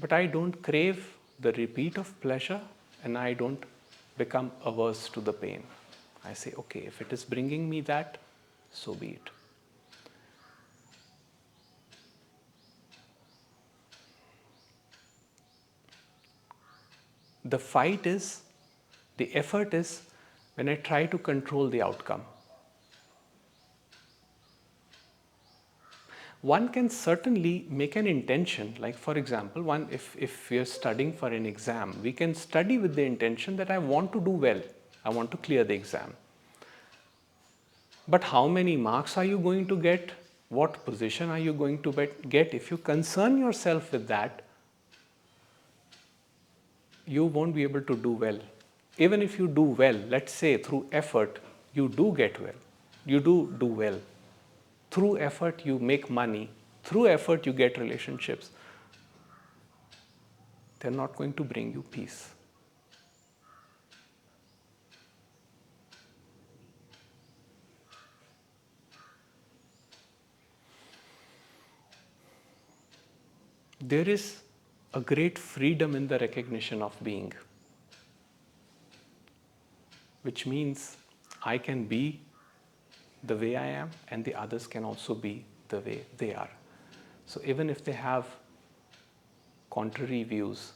But I don't crave the repeat of pleasure and I don't become averse to the pain. I say, okay, if it is bringing me that, so be it. The fight is, the effort is when I try to control the outcome. One can certainly make an intention, like for example, if we are studying for an exam, we can study with the intention that I want to do well, I want to clear the exam. But how many marks are you going to get? What position are you going to get? If you concern yourself with that, you won't be able to do well. Even if you do well, let's say through effort, you do get well, you do well. Through effort, you make money. Through effort, you get relationships. They're not going to bring you peace. There is a great freedom in the recognition of being, which means I can be the way I am, and the others can also be the way they are. So even if they have contrary views,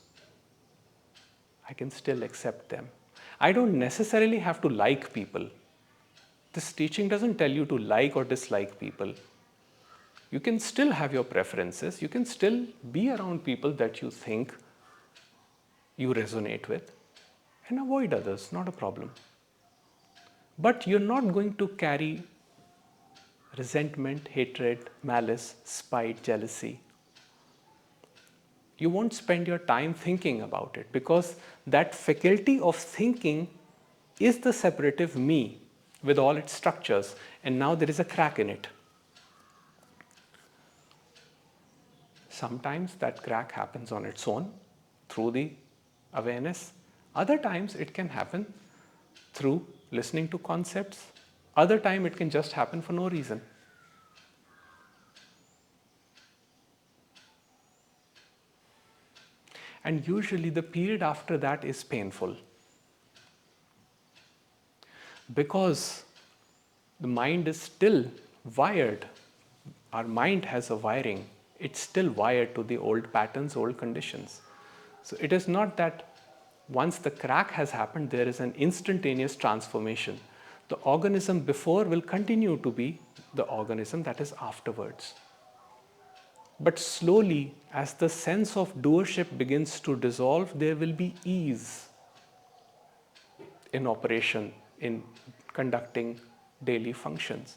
I can still accept them. I don't necessarily have to like people. This teaching doesn't tell you to like or dislike people. You can still have your preferences. You can still be around people that you think you resonate with and avoid others, not a problem. But you're not going to carry resentment, hatred, malice, spite, jealousy. You won't spend your time thinking about it, because that faculty of thinking is the separative me with all its structures, and now there is a crack in it. Sometimes that crack happens on its own through the awareness. Other times it can happen through listening to concepts. Other time it can just happen for no reason. And usually the period after that is painful, because the mind is still wired. Our mind has a wiring. It's still wired to the old patterns, old conditions. So it is not that once the crack has happened, there is an instantaneous transformation. The organism before will continue to be the organism that is afterwards. But slowly, as the sense of doership begins to dissolve, there will be ease in operation, in conducting daily functions.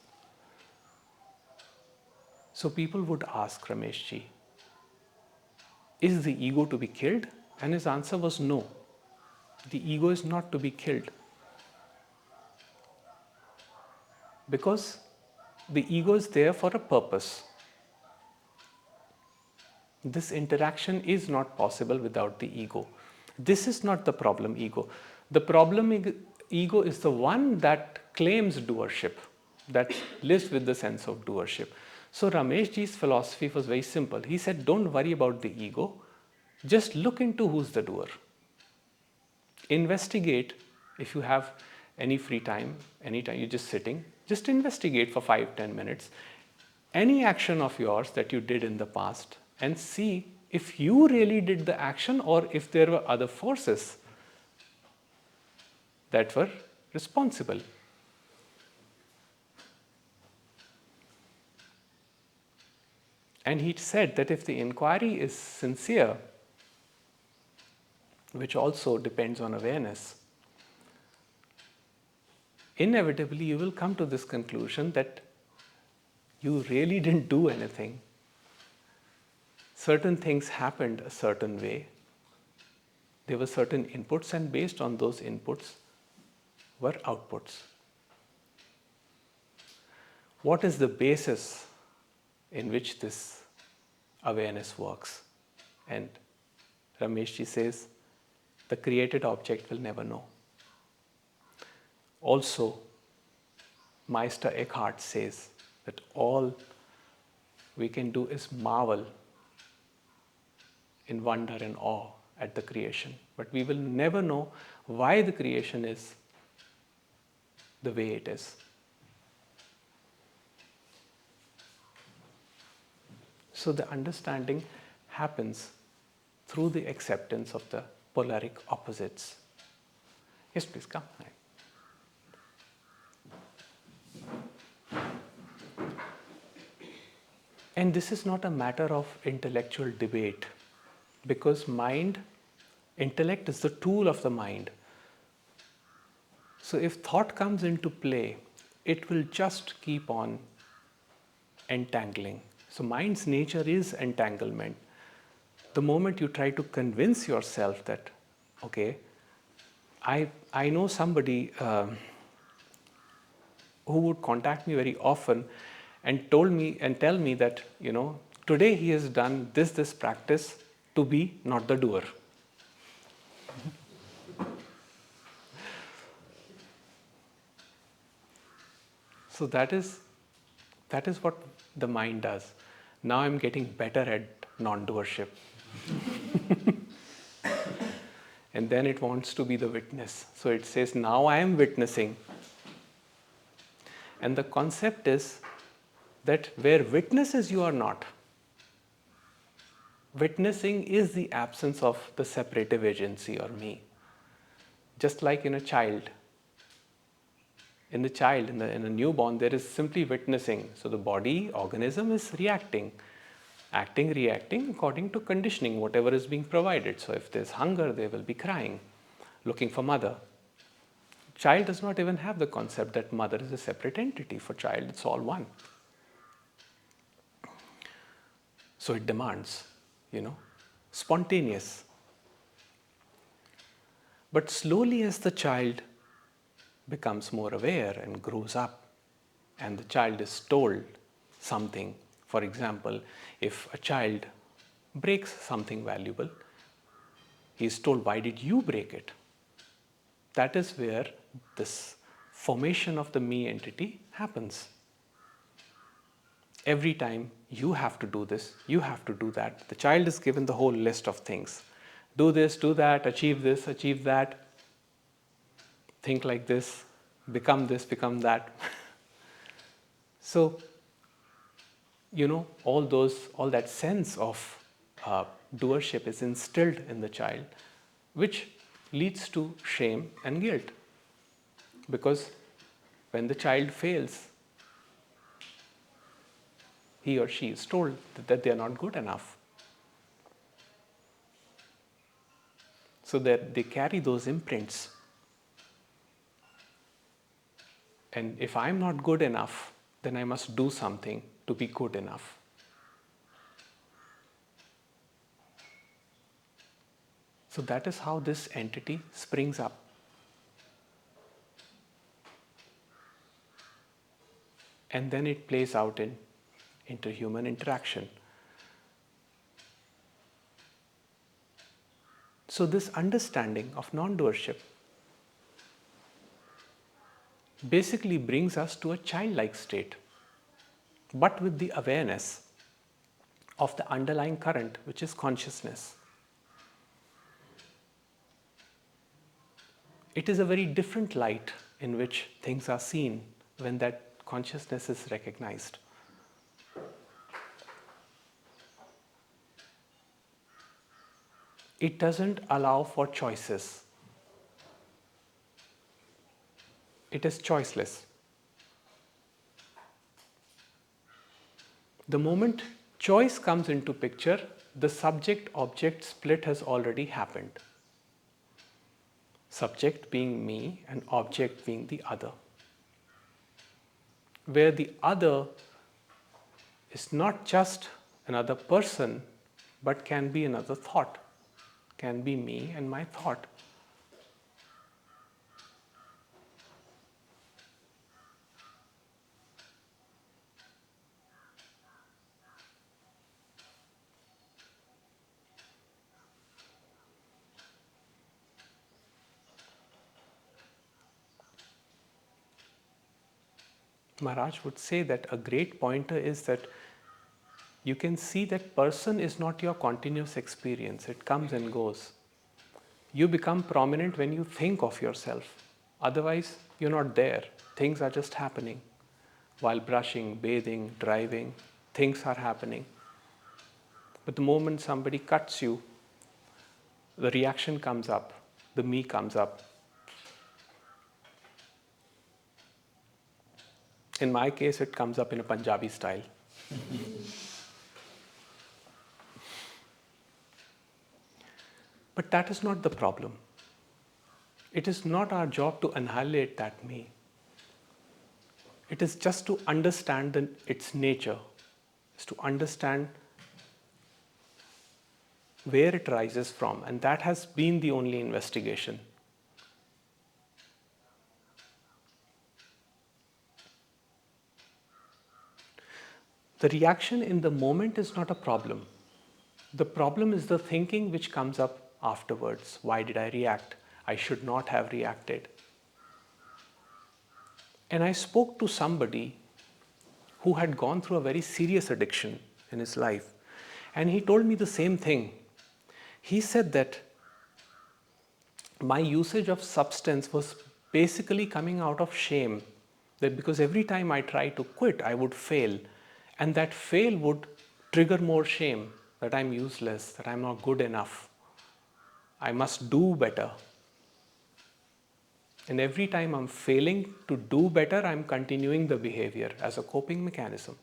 So people would ask Rameshji, is the ego to be killed? And his answer was no. The ego is not to be killed. Because the ego is there for a purpose. This interaction is not possible without the ego. This is not the problem ego. The problem ego is the one that claims doership, that lives with the sense of doership. So Rameshji's philosophy was very simple. He said, don't worry about the ego. Just look into who's the doer. Investigate. If you have any free time, anytime you're just sitting, just investigate for 5-10 minutes any action of yours that you did in the past, and see if you really did the action or if there were other forces that were responsible. And he said that if the inquiry is sincere, which also depends on awareness, inevitably you will come to this conclusion that you really didn't do anything. Certain things happened a certain way. There were certain inputs, and based on those inputs were outputs. What is the basis in which this awareness works? And Rameshji says, the created object will never know. Also, Meister Eckhart says that all we can do is marvel in wonder and awe at the creation. But we will never know why the creation is the way it is. So the understanding happens through the acceptance of the polaric opposites. Yes, please come. And this is not a matter of intellectual debate, because intellect is the tool of the mind. So if thought comes into play, it will just keep on entangling. So mind's nature is entanglement. The moment you try to convince yourself that, okay, I know somebody who would contact me very often and tell me that, today he has done this practice to be not the doer. So that is what the mind does. Now I'm getting better at non-doership. And then it wants to be the witness. So it says, now I am witnessing. And the concept is that where witness is, you are not. Witnessing is the absence of the separative agency or me. Just like in a child. In a newborn, there is simply witnessing. So the body, organism is reacting. Acting, reacting according to conditioning, whatever is being provided. So if there's hunger, they will be crying, looking for mother. Child does not even have the concept that mother is a separate entity. For child, it's all one. So it demands, spontaneous. But slowly as the child becomes more aware and grows up, and the child is told something, for example, if a child breaks something valuable, he is told, why did you break it? That is where this formation of the me entity happens. Every time you have to do this, you have to do that. The child is given the whole list of things. Do this, do that, achieve this, achieve that. Think like this, become that. So, all that sense of doership is instilled in the child, which leads to shame and guilt. Because when the child fails, he or she is told that they are not good enough. So that they carry those imprints. And if I'm not good enough, then I must do something to be good enough. So that is how this entity springs up. And then it plays out in interhuman interaction. So this understanding of non-doership basically brings us to a childlike state, but with the awareness of the underlying current, which is consciousness. It is a very different light in which things are seen when that consciousness is recognized. It doesn't allow for choices. It is choiceless. The moment choice comes into picture, the subject-object split has already happened. Subject being me and object being the other. Where the other is not just another person, but can be another thought, can be me and my thought. Maharaj would say that a great pointer is that you can see that person is not your continuous experience. It comes and goes. You become prominent when you think of yourself. Otherwise, you're not there. Things are just happening. While brushing, bathing, driving, things are happening. But the moment somebody cuts you, the reaction comes up, the me comes up. In my case, it comes up in a Punjabi style. But that is not the problem. It is not our job to annihilate that me. It is just to understand its nature, is to understand where it rises from, and that has been the only investigation. The reaction in the moment is not a problem. The problem is the thinking which comes up afterwards. Why did I react? I should not have reacted. And I spoke to somebody who had gone through a very serious addiction in his life. And he told me the same thing. He said that my usage of substance was basically coming out of shame. That because every time I tried to quit, I would fail. And that fail would trigger more shame, that I'm useless, that I'm not good enough. I must do better. And every time I'm failing to do better, I'm continuing the behavior as a coping mechanism.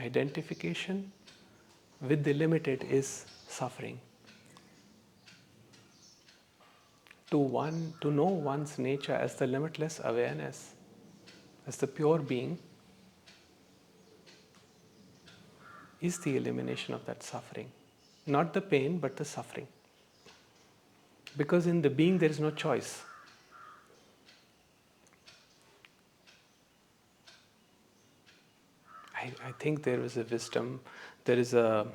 Identification with the limited is suffering. To know one's nature as the limitless awareness, as the pure being, is the elimination of that suffering. Not the pain, but the suffering. Because in the being there is no choice. I think there is a wisdom, there is a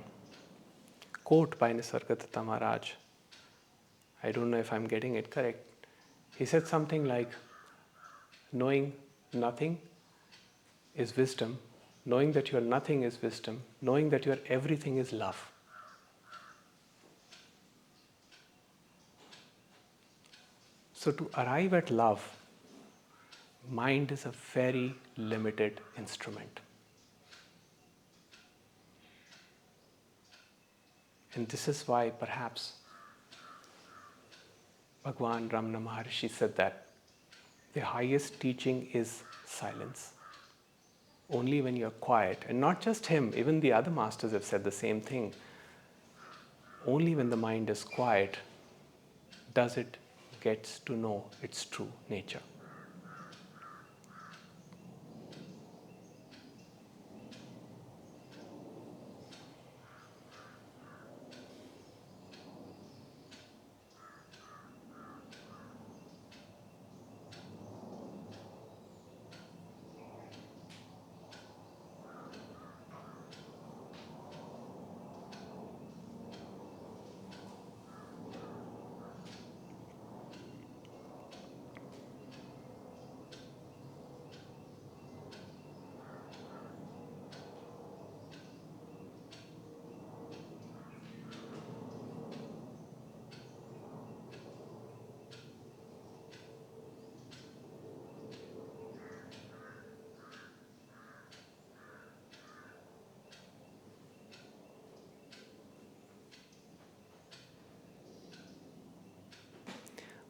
quote by Nisargadatta Maharaj. I don't know if I'm getting it correct. He said something like, knowing nothing is wisdom, knowing that you are nothing is wisdom, knowing that you are everything is love. So to arrive at love, mind is a very limited instrument. And this is why perhaps Bhagwan Ramana Maharshi said that the highest teaching is silence. Only when you're quiet, and not just him, even the other masters have said the same thing. Only when the mind is quiet does it get to know its true nature.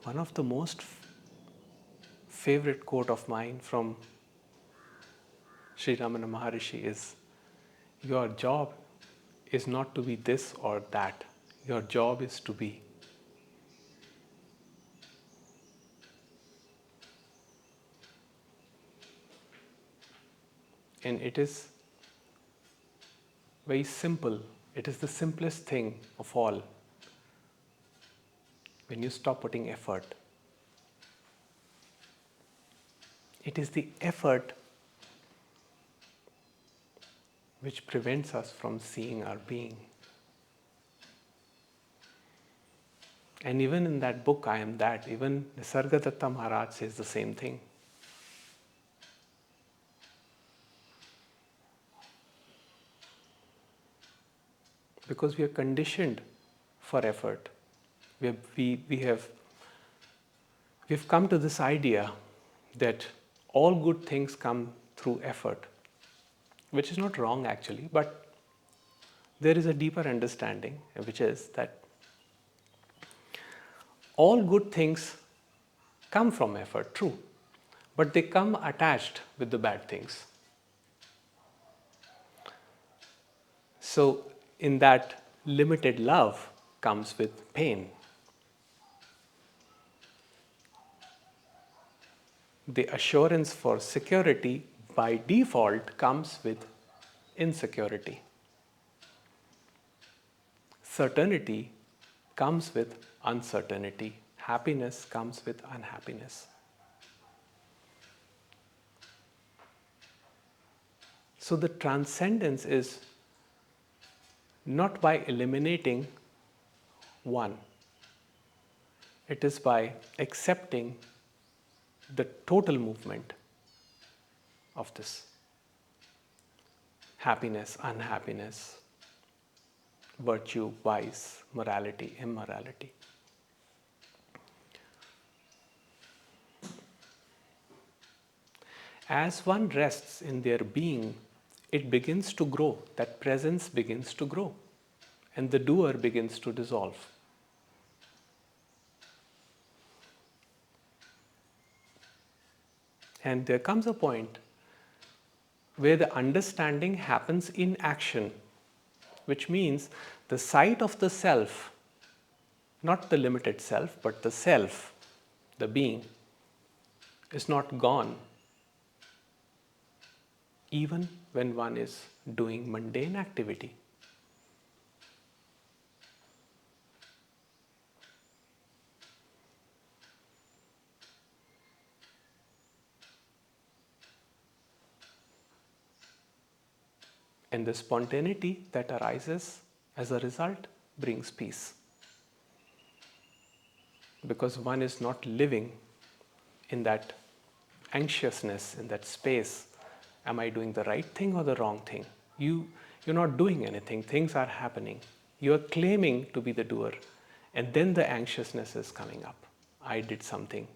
One of the most favorite quote of mine from Sri Ramana Maharishi is, your job is not to be this or that. Your job is to be. And it is very simple. It is the simplest thing of all. When you stop putting effort, it is the effort which prevents us from seeing our being. And even in that book, I Am That, even Nisargadatta Maharaj says the same thing. Because we are conditioned for effort. We've come to this idea that all good things come through effort, which is not wrong actually, but there is a deeper understanding, which is that all good things come from effort, true, but they come attached with the bad things. So in that, limited love comes with pain. The assurance for security by default comes with insecurity. Certainty comes with uncertainty. Happiness comes with unhappiness. So the transcendence is not by eliminating one. It is by accepting the total movement of this happiness, unhappiness, virtue, vice, morality, immorality. As one rests in their being, it begins to grow, that presence begins to grow, and the doer begins to dissolve. And there comes a point where the understanding happens in action, which means the sight of the self, not the limited self, but the self, the being, is not gone, even when one is doing mundane activity. And the spontaneity that arises as a result brings peace. Because one is not living in that anxiousness, in that space. Am I doing the right thing or the wrong thing? You're not doing anything. Things are happening. You are claiming to be the doer. And then the anxiousness is coming up. I did something.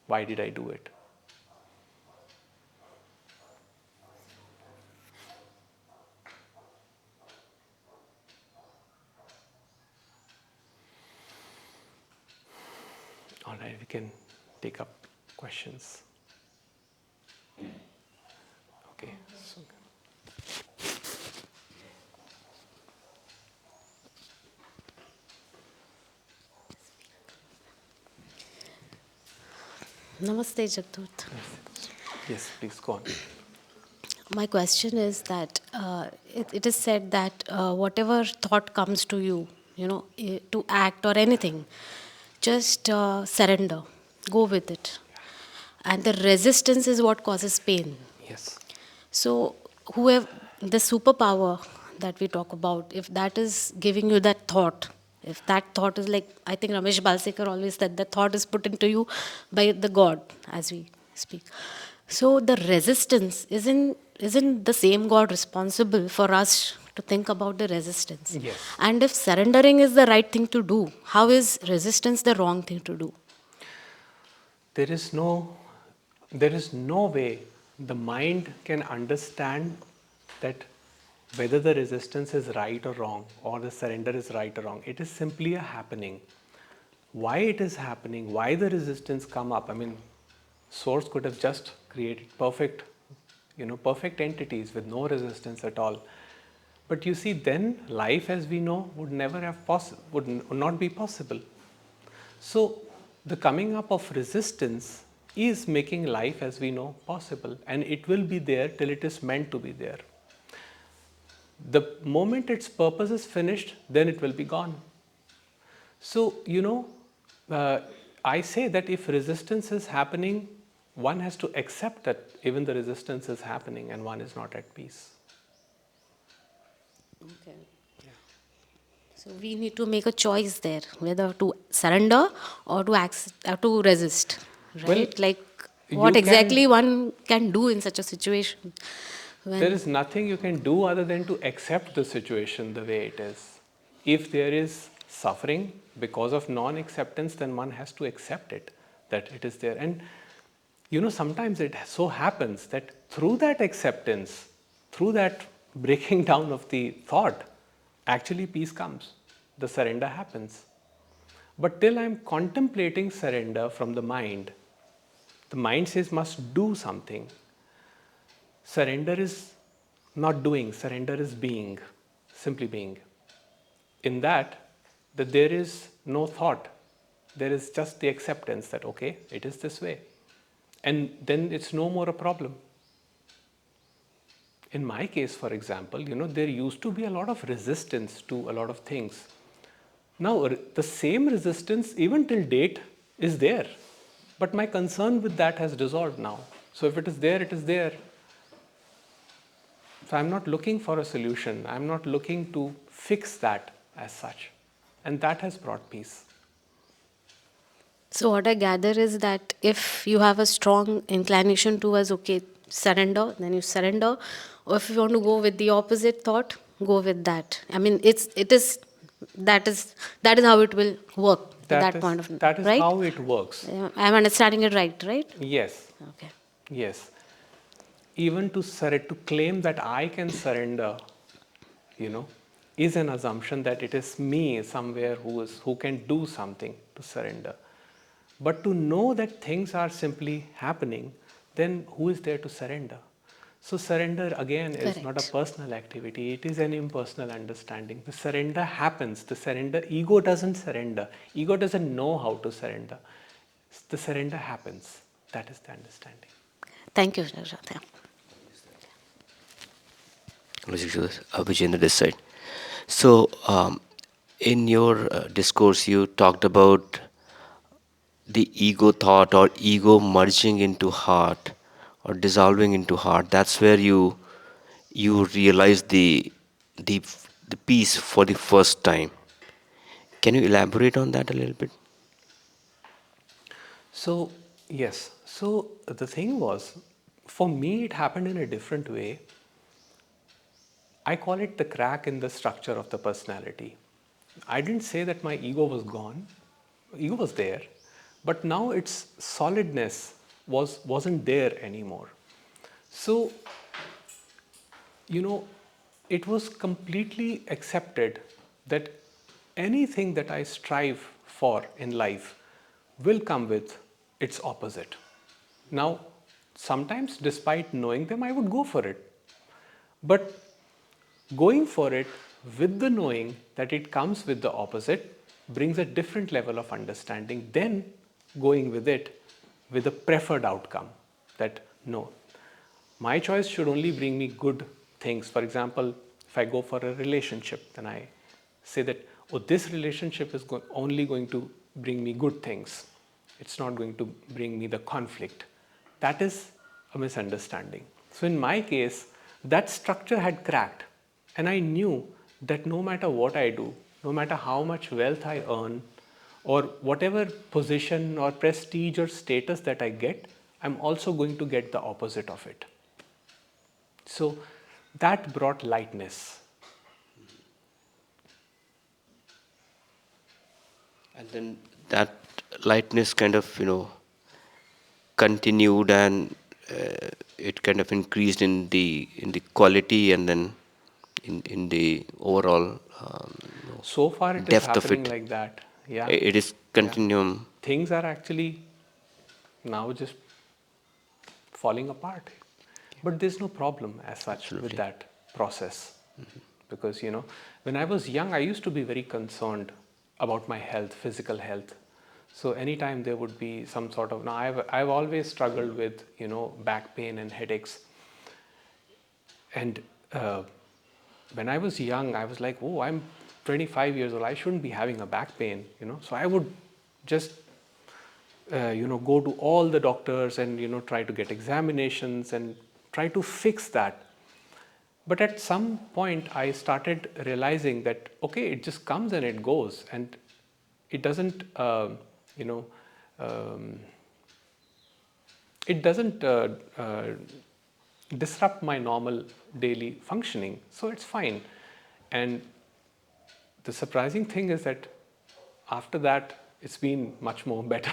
Why did I do it? All right, we can take up questions. Okay. So. Namaste, Jagjot. Yes, please go on. My question is that it is said that whatever thought comes to you, to act or anything, just surrender, go with it. And the resistance is what causes pain. Yes. So, whoever the superpower that we talk about, if that is giving you that thought, if that thought is like, I think Ramesh Balsekar always said, the thought is put into you by the God, as we speak. So the resistance, isn't the same God responsible for us to think about the resistance? Yes. And if surrendering is the right thing to do, how is resistance the wrong thing to do? There is no way the mind can understand that whether the resistance is right or wrong, or the surrender is right or wrong. It is simply a happening. Why it is happening, why the resistance come up, I mean, Source could have just created perfect entities with no resistance at all. But you see, then life as we know would not be possible. So the coming up of resistance is making life as we know possible, and it will be there till it is meant to be there. The moment its purpose is finished, then it will be gone. So, I say that if resistance is happening, one has to accept that even the resistance is happening and one is not at peace. Okay. So we need to make a choice there, whether to surrender or to resist, right? Well, What you exactly can, one can do in such a situation? there is nothing you can do other than to accept the situation the way it is. If there is suffering because of non-acceptance, then one has to accept it, that it is there. And sometimes it so happens that through that acceptance, through that breaking down of the thought, actually peace comes. The surrender happens. But till I'm contemplating surrender from the mind says must do something. Surrender is not doing, surrender is being, simply being. In that there is no thought, there is just the acceptance that okay, it is this way. And then it's no more a problem. In my case, for example, there used to be a lot of resistance to a lot of things. Now, the same resistance, even till date, is there. But my concern with that has dissolved now. So if it is there, it is there. So I'm not looking for a solution. I'm not looking to fix that as such. And that has brought peace. So what I gather is that if you have a strong inclination towards surrender, then you surrender. Or if you want to go with the opposite thought, go with that. I mean, that is how it will work at that point of That is right? how it works. I'm understanding it right? Yes. Okay. Yes. Even to claim that I can surrender, is an assumption that it is me somewhere who can do something to surrender. But to know that things are simply happening, then who is there to surrender? So surrender again is not a personal activity, it is an impersonal understanding. The surrender happens, ego doesn't surrender. Ego doesn't know how to surrender. The surrender happens. That is the understanding. Thank you, Jagjot. Vijayendra this side. So, in your discourse, you talked about the ego thought or ego merging into heart or dissolving into heart. That's where you realize the the peace for the first time. Can you elaborate on that a little bit? So, yes. So, the thing was, for me, it happened in a different way. I call it the crack in the structure of the personality. I didn't say that my ego was gone. Ego was there, but now its solidness wasn't there anymore. So, it was completely accepted that anything that I strive for in life will come with its opposite. Now, sometimes despite knowing them, I would go for it. But going for it with the knowing that it comes with the opposite brings a different level of understanding than going with it with a preferred outcome. That no, my choice should only bring me good things. For example, if I go for a relationship, then I say that, oh, this relationship is only going to bring me good things. It's not going to bring me the conflict. That is a misunderstanding. So in my case, that structure had cracked. And I knew that no matter what I do, no matter how much wealth I earn, or whatever position or prestige or status that I get, I'm also going to get the opposite of it. So that brought lightness. And then that lightness kind of, continued, and it kind of increased in the quality, and then in the overall So far it is depth of happening it. like that. Yeah. It is continuum. Yeah. Things are actually now just falling apart. But there's no problem as such with that process. Because, when I was young, I used to be very concerned about my health, physical health. So anytime there would be some sort of, now I've always struggled with, back pain and headaches. And when I was young, I was like, oh, I'm 25 years old, I shouldn't be having a back pain, So I would just, go to all the doctors and, try to get examinations and try to fix that. But at some point, I started realizing that, okay, it just comes and it goes, and it doesn't, um, it doesn't disrupt my normal daily functioning. So it's fine. And the surprising thing is that after that, it's been much more better.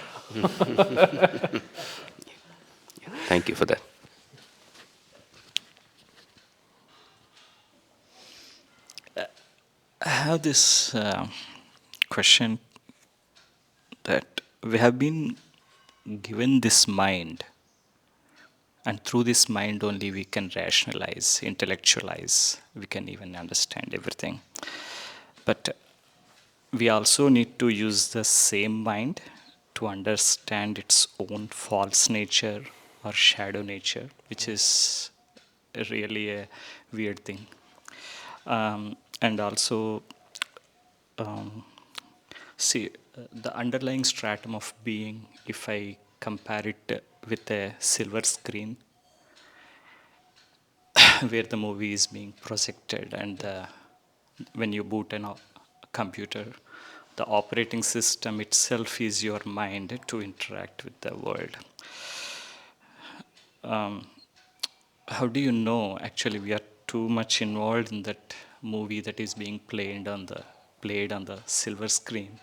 Thank you for that. I have this question that we have been given this mind, and through this mind only we can rationalize, intellectualize, we can even understand everything. But we also need to use the same mind to understand its own false nature or shadow nature, which is really a weird thing. And also, see, the underlying stratum of being, if I compare it with a silver screen, where the movie is being projected, and when you boot a computer, the operating system itself is your mind to interact with the world. How do you know actually we are too much involved in that movie that is being played on the silver screen,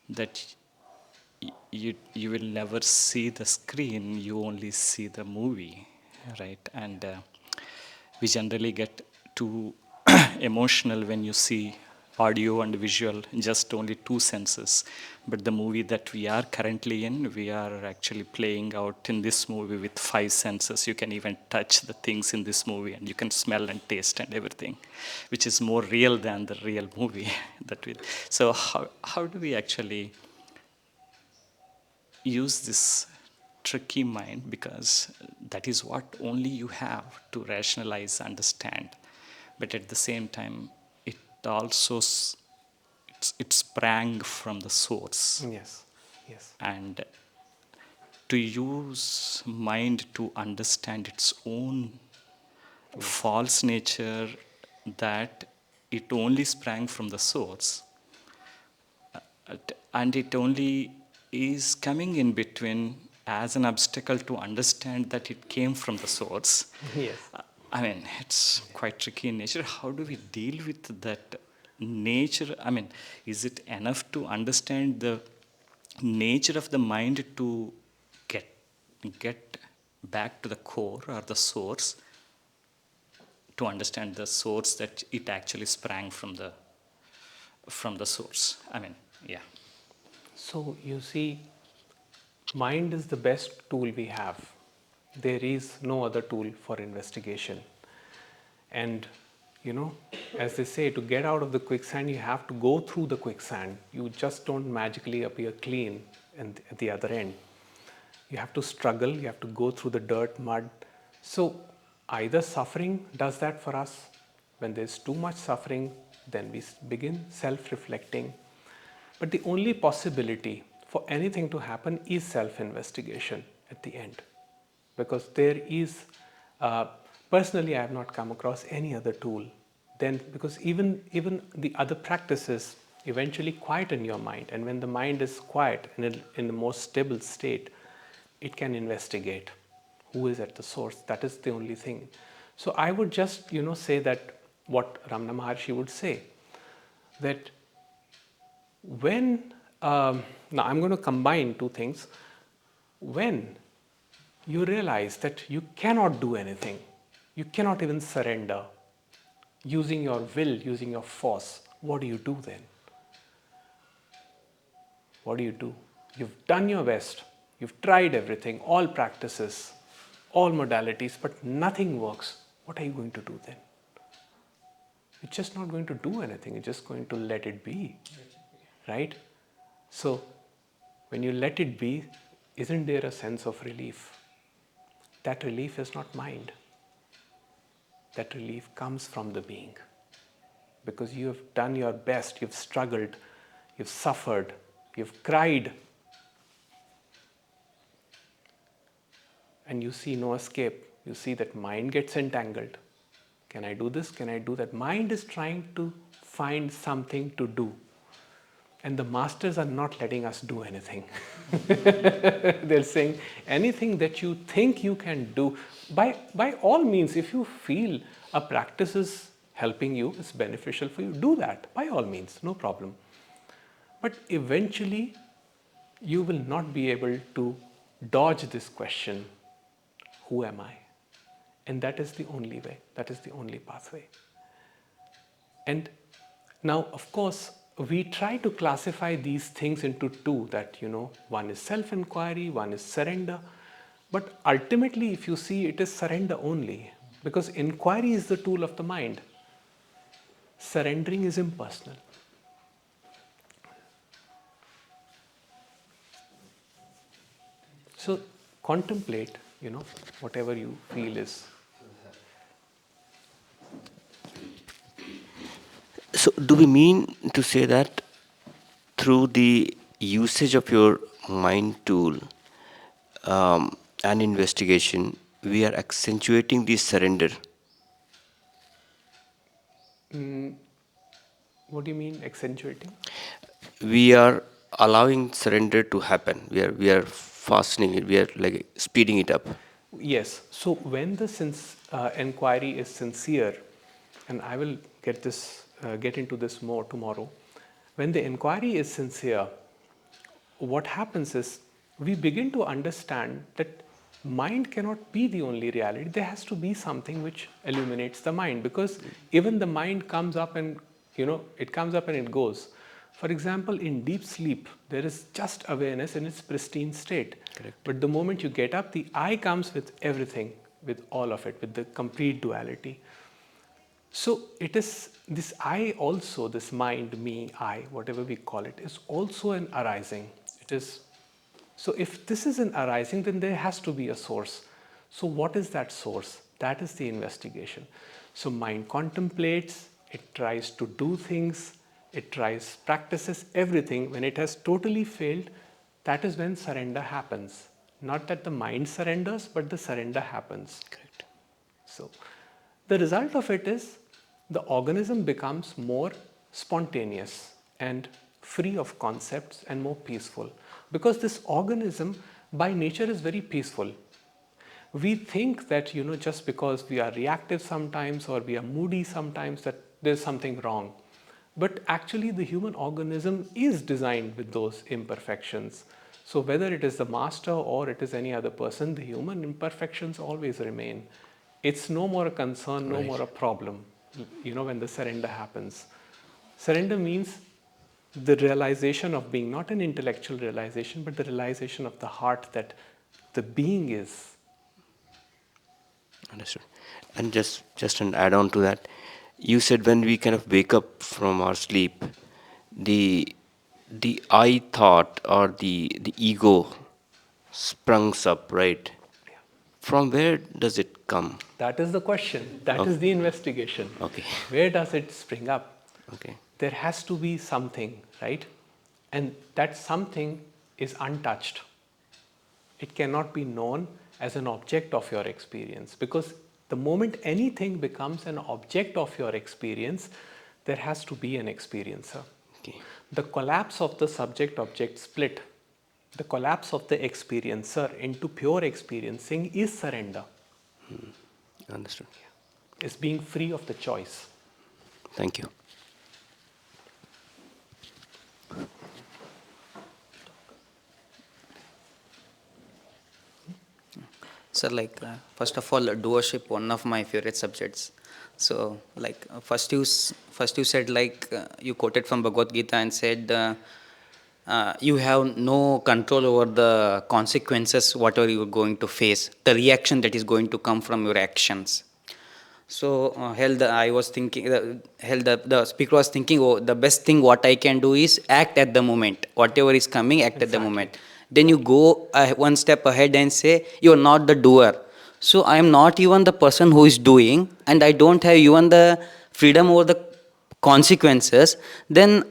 that you will never see the screen, you only see the movie, right? And we generally get too emotional when you see audio and visual, just only two senses. But the movie that we are currently in, we are actually playing out in this movie with five senses. You can even touch the things in this movie, and you can smell and taste and everything, which is more real than the real movie that we. So how do we actually use this tricky mind, because that is what only you have to rationalize, understand, but at the same time it also it sprang from the source. Yes, yes. And to use mind to understand its own false nature, that it only sprang from the source, and it only is coming in between as an obstacle to understand that it came from the source. Yes. I mean, it's quite tricky in nature. How do we deal with that nature? I mean, is it enough to understand the nature of the mind to get back to the core or the source, to understand the source that it actually sprang from the source? I mean, yeah. So you see, mind is the best tool we have. There is no other tool for investigation. And as they say, to get out of the quicksand, you have to go through the quicksand. You just don't magically appear clean at the other end. You have to struggle, you have to go through the dirt, mud. So either suffering does that for us. When there's too much suffering, then we begin self-reflecting. But the only possibility for anything to happen is self-investigation at the end. Because there is, personally I have not come across any other tool. Then, because even the other practices eventually quieten your mind. And when the mind is quiet and in the most stable state, it can investigate who is at the source. That is the only thing. So I would just, say that what Ramana Maharshi would say, that when, now I'm going to combine two things. When you realize that you cannot do anything, you cannot even surrender, using your will, using your force, what do you do then? What do you do? You've done your best, you've tried everything, all practices, all modalities, but nothing works. What are you going to do then? You're just not going to do anything, you're just going to let it be. Right? So, when you let it be, isn't there a sense of relief? That relief is not mind. That relief comes from the being. because you have done your best, you've struggled, you've suffered, you've cried, and you see no escape. You see that mind gets entangled. Can I do this? Can I do that? Mind is trying to find something to do. And the masters are not letting us do anything. They're saying anything that you think you can do, by all means, if you feel a practice is helping you, is beneficial for you, do that, by all means, no problem. But eventually, you will not be able to dodge this question, who am I? And that is the only way, that is the only pathway. And now, of course, we try to classify these things into two, that, one is self-inquiry, one is surrender. But ultimately, if you see, it is surrender only, because inquiry is the tool of the mind. Surrendering is impersonal. So contemplate, whatever you feel is. So, do we mean to say that through the usage of your mind tool and investigation, we are accentuating the surrender? What do you mean accentuating? We are allowing surrender to happen. We are fastening it. We are like speeding it up. Yes. So when the inquiry is sincere, and I will get into this more tomorrow. When the inquiry is sincere, what happens is we begin to understand that mind cannot be the only reality. There has to be something which illuminates the mind, because even the mind comes up and it comes up and it goes. For example, in deep sleep, there is just awareness in its pristine state. Correct. But the moment you get up, the I comes with everything, with all of it, with the complete duality. So it is this I also, this mind, me, I, whatever we call it, is also an arising. It is. So if this is an arising, then there has to be a source. So what is that source? That is the investigation. So mind contemplates, it tries to do things, it practices everything. When it has totally failed, that is when surrender happens. Not that the mind surrenders, but the surrender happens. Correct. So the result of it is the organism becomes more spontaneous and free of concepts and more peaceful. Because this organism by nature is very peaceful. We think that, just because we are reactive sometimes or we are moody sometimes, that there's something wrong. But actually the human organism is designed with those imperfections. So whether it is the master or it is any other person, the human imperfections always remain. It's no more a concern, no more a problem, when the surrender happens. Surrender means the realization of being, not an intellectual realization, but the realization of the heart that the being is. Understood. And just an add-on to that, you said when we kind of wake up from our sleep, the I thought or the ego sprungs up, right? Yeah. From where does it come? That is the question. That is the investigation. Okay. Where does it spring up? Okay. There has to be something, right? And that something is untouched. It cannot be known as an object of your experience, because the moment anything becomes an object of your experience, there has to be an experiencer. Okay. The collapse of the subject-object split, the collapse of the experiencer into pure experiencing is surrender. Understood. Is being free of the choice. Thank you. So first of all, doership, one of my favorite subjects. So first you said you quoted from Bhagavad Gita and said you have no control over the consequences, whatever you are going to face, the reaction that is going to come from your actions. So I was thinking, the speaker was thinking, oh, the best thing what I can do is act at the moment. Whatever is coming, act at the moment. Then you go one step ahead and say, you are not the doer. So I am not even the person who is doing, and I don't have even the freedom over the consequences, then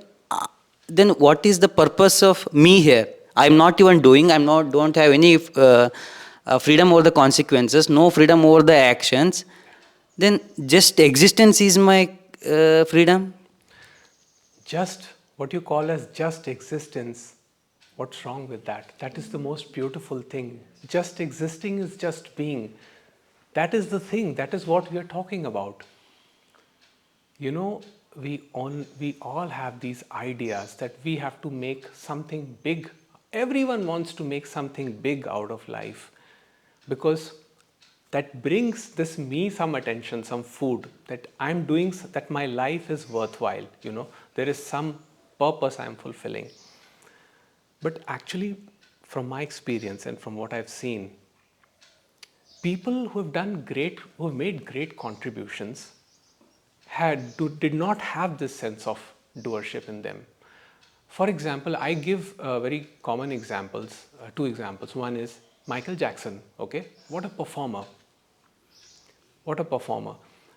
then what is the purpose of me here? I'm not even doing. Don't have any freedom over the consequences. No freedom over the actions. Then just existence is my freedom. Just what you call as just existence, what's wrong with that? That is the most beautiful thing. Just existing is just being. That is the thing. That is what we are talking about. You know, we all have these ideas that we have to make something big. Everyone wants to make something big out of life because that brings this me some attention, some food, that I'm doing, that my life is worthwhile. You know, there is some purpose I'm fulfilling. But actually, from my experience and from what I've seen, people who have made great contributions did not have this sense of doership in them. For example, I give very common examples, two examples. One is Michael Jackson, okay? What a performer. What a performer.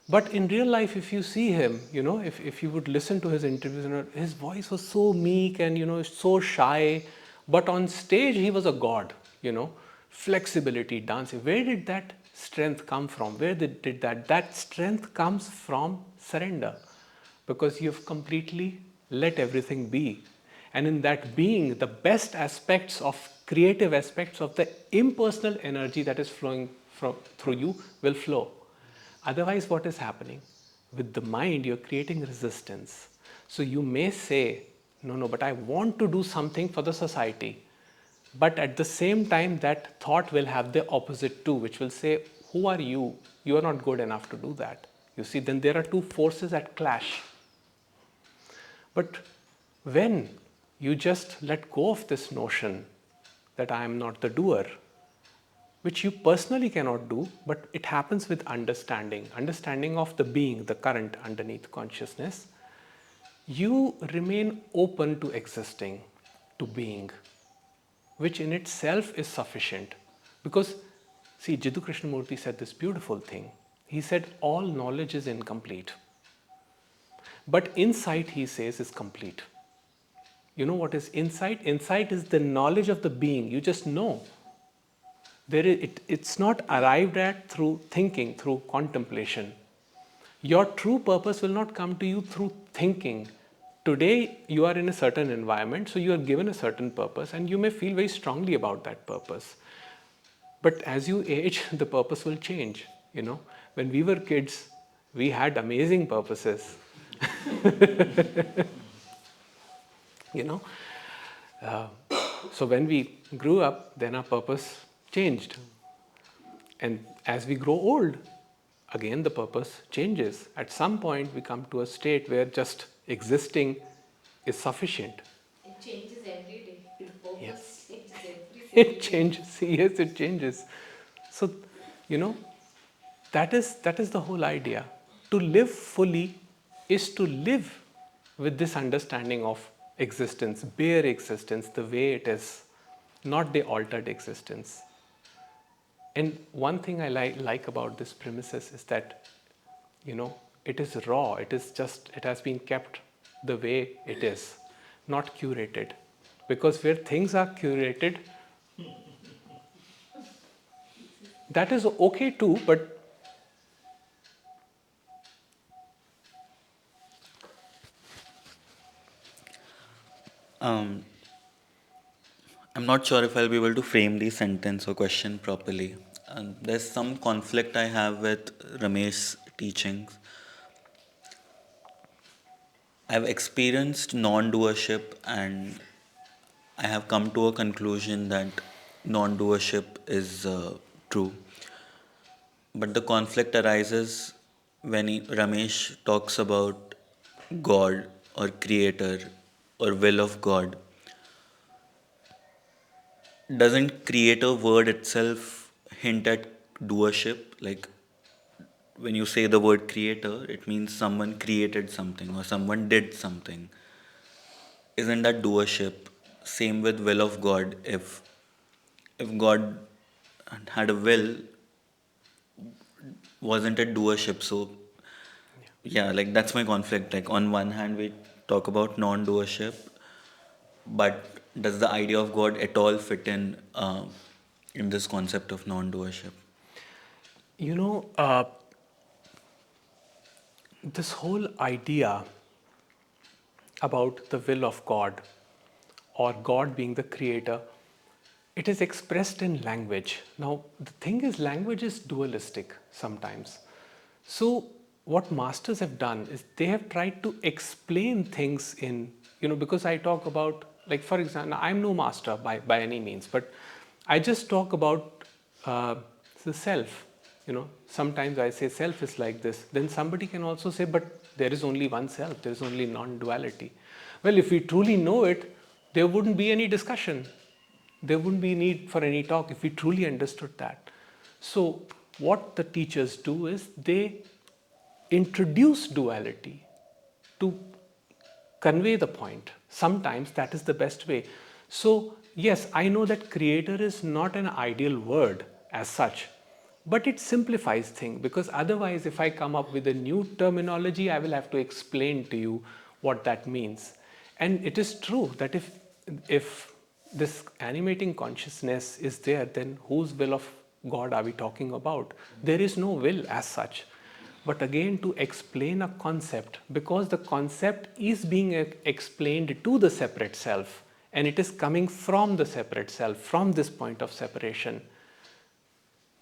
But in real life, if you see him, you know, if you would listen to his interviews, you know, his voice was so meek and, you know, so shy. But on stage, he was a god, you know, flexibility, dancing. Where did that strength come from? Where did that strength comes from surrender? Because you've completely let everything be. And in that being, the best aspects of creative aspects of the impersonal energy that is flowing through you will flow. Otherwise, what is happening? With the mind, you're creating resistance. So you may say, no, but I want to do something for the society. But at the same time, that thought will have the opposite too, which will say, who are you? You are not good enough to do that. You see, then there are two forces at clash. But when you just let go of this notion that I am not the doer, which you personally cannot do, but it happens with understanding of the being, the current underneath consciousness, you remain open to existing, to being, which in itself is sufficient. Because, see, Jiddu Krishnamurti said this beautiful thing. He said, all knowledge is incomplete. But insight, he says, is complete. You know what is insight? Insight is the knowledge of the being. You just know. It's not arrived at through thinking, through contemplation. Your true purpose will not come to you through thinking. Today, you are in a certain environment, so you are given a certain purpose, and you may feel very strongly about that purpose. But as you age, the purpose will change. You know, when we were kids, we had amazing purposes. You know, so when we grew up, then our purpose changed. And as we grow old, again the purpose changes. At some point, we come to a state where just existing is sufficient. It changes every day. The purpose Yes. changes every It single day. changes. Yes, it changes. So, you know, that is the whole idea. To live fully is to live with this understanding of existence, bare existence, the way it is, not the altered existence. And one thing I like about this premises is that, you know, it is raw. It has been kept the way it is, not curated. Because where things are curated, that is okay too, but Um, I'm not sure if I'll be able to frame the sentence or question properly. There's some conflict I have with Ramesh's teachings. I've experienced non-doership and I have come to a conclusion that non-doership is true. But the conflict arises when Ramesh talks about God or Creator or will of God. Doesn't Creator word itself hint at doership? Like when you say the word Creator, it means someone created something or someone did something. Isn't that doership? Same with will of God. If God had a will, wasn't it doership? So Yeah, like that's my conflict. Like on one hand, we talk about non-doership, but does the idea of God at all fit in this concept of non-doership? You know, this whole idea about the will of God or God being the creator, it is expressed in language. Now, the thing is, language is dualistic sometimes. So, what masters have done is they have tried to explain things in, because I talk about, like, for example, I'm no master by any means, but I just talk about the self. Sometimes I say self is like this. Then somebody can also say, but there is only one self, there is only non duality. Well, if we truly know it, there wouldn't be any discussion. There wouldn't be need for any talk if we truly understood that. So, what the teachers do is they introduce duality to convey the point. Sometimes that is the best way. So, yes, I know that creator is not an ideal word as such, but it simplifies things, because otherwise, if I come up with a new terminology, I will have to explain to you what that means. And it is true that if this animating consciousness is there, then whose will of God are we talking about? There is no will as such. But again, to explain a concept, because the concept is being explained to the separate self, and it is coming from the separate self, from this point of separation,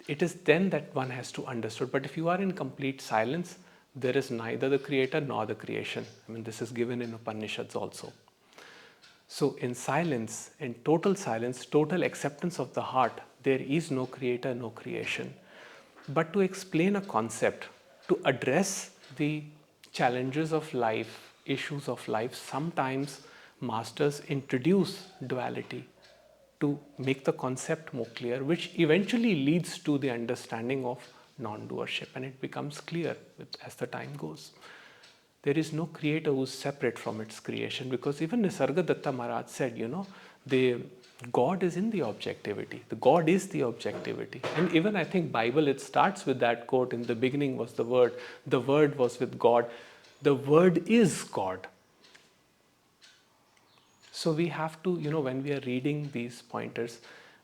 it is then that one has to understand. But if you are in complete silence, there is neither the creator nor the creation. I mean, this is given in Upanishads also. So, in silence, in total acceptance of the heart, there is no creator, no creation. But to explain a concept, to address the challenges of life, issues of life, sometimes masters introduce duality to make the concept more clear, which eventually leads to the understanding of non-doership, and it becomes clear as the time goes. There is no creator who is separate from its creation, because even Nisargadatta Maharaj said, the God is in the objectivity. The God is the objectivity. And even I think Bible, it starts with that quote, in the beginning was the Word was with God, the Word is God. So we have to, when we are reading these pointers,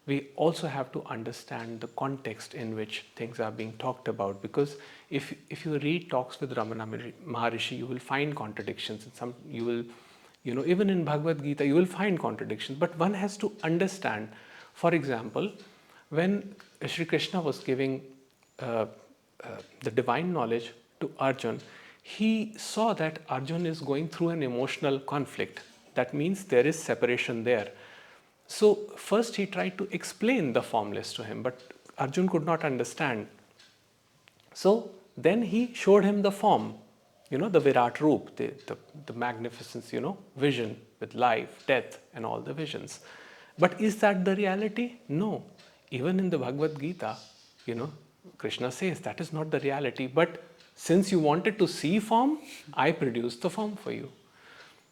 we also have to understand the context in which things are being talked about. Because if you read talks with Ramana Maharishi, you will find contradictions. And you will, even in Bhagavad Gita, you will find contradictions. But one has to understand. For example, when Sri Krishna was giving the divine knowledge to Arjun, he saw that Arjun is going through an emotional conflict. That means there is separation there. So first he tried to explain the formless to him, but Arjun could not understand. So then he showed him the form, the Virat Roop, the magnificence, vision with life, death, and all the visions. But is that the reality? No. Even in the Bhagavad Gita, Krishna says that is not the reality. But since you wanted to see form, I produced the form for you.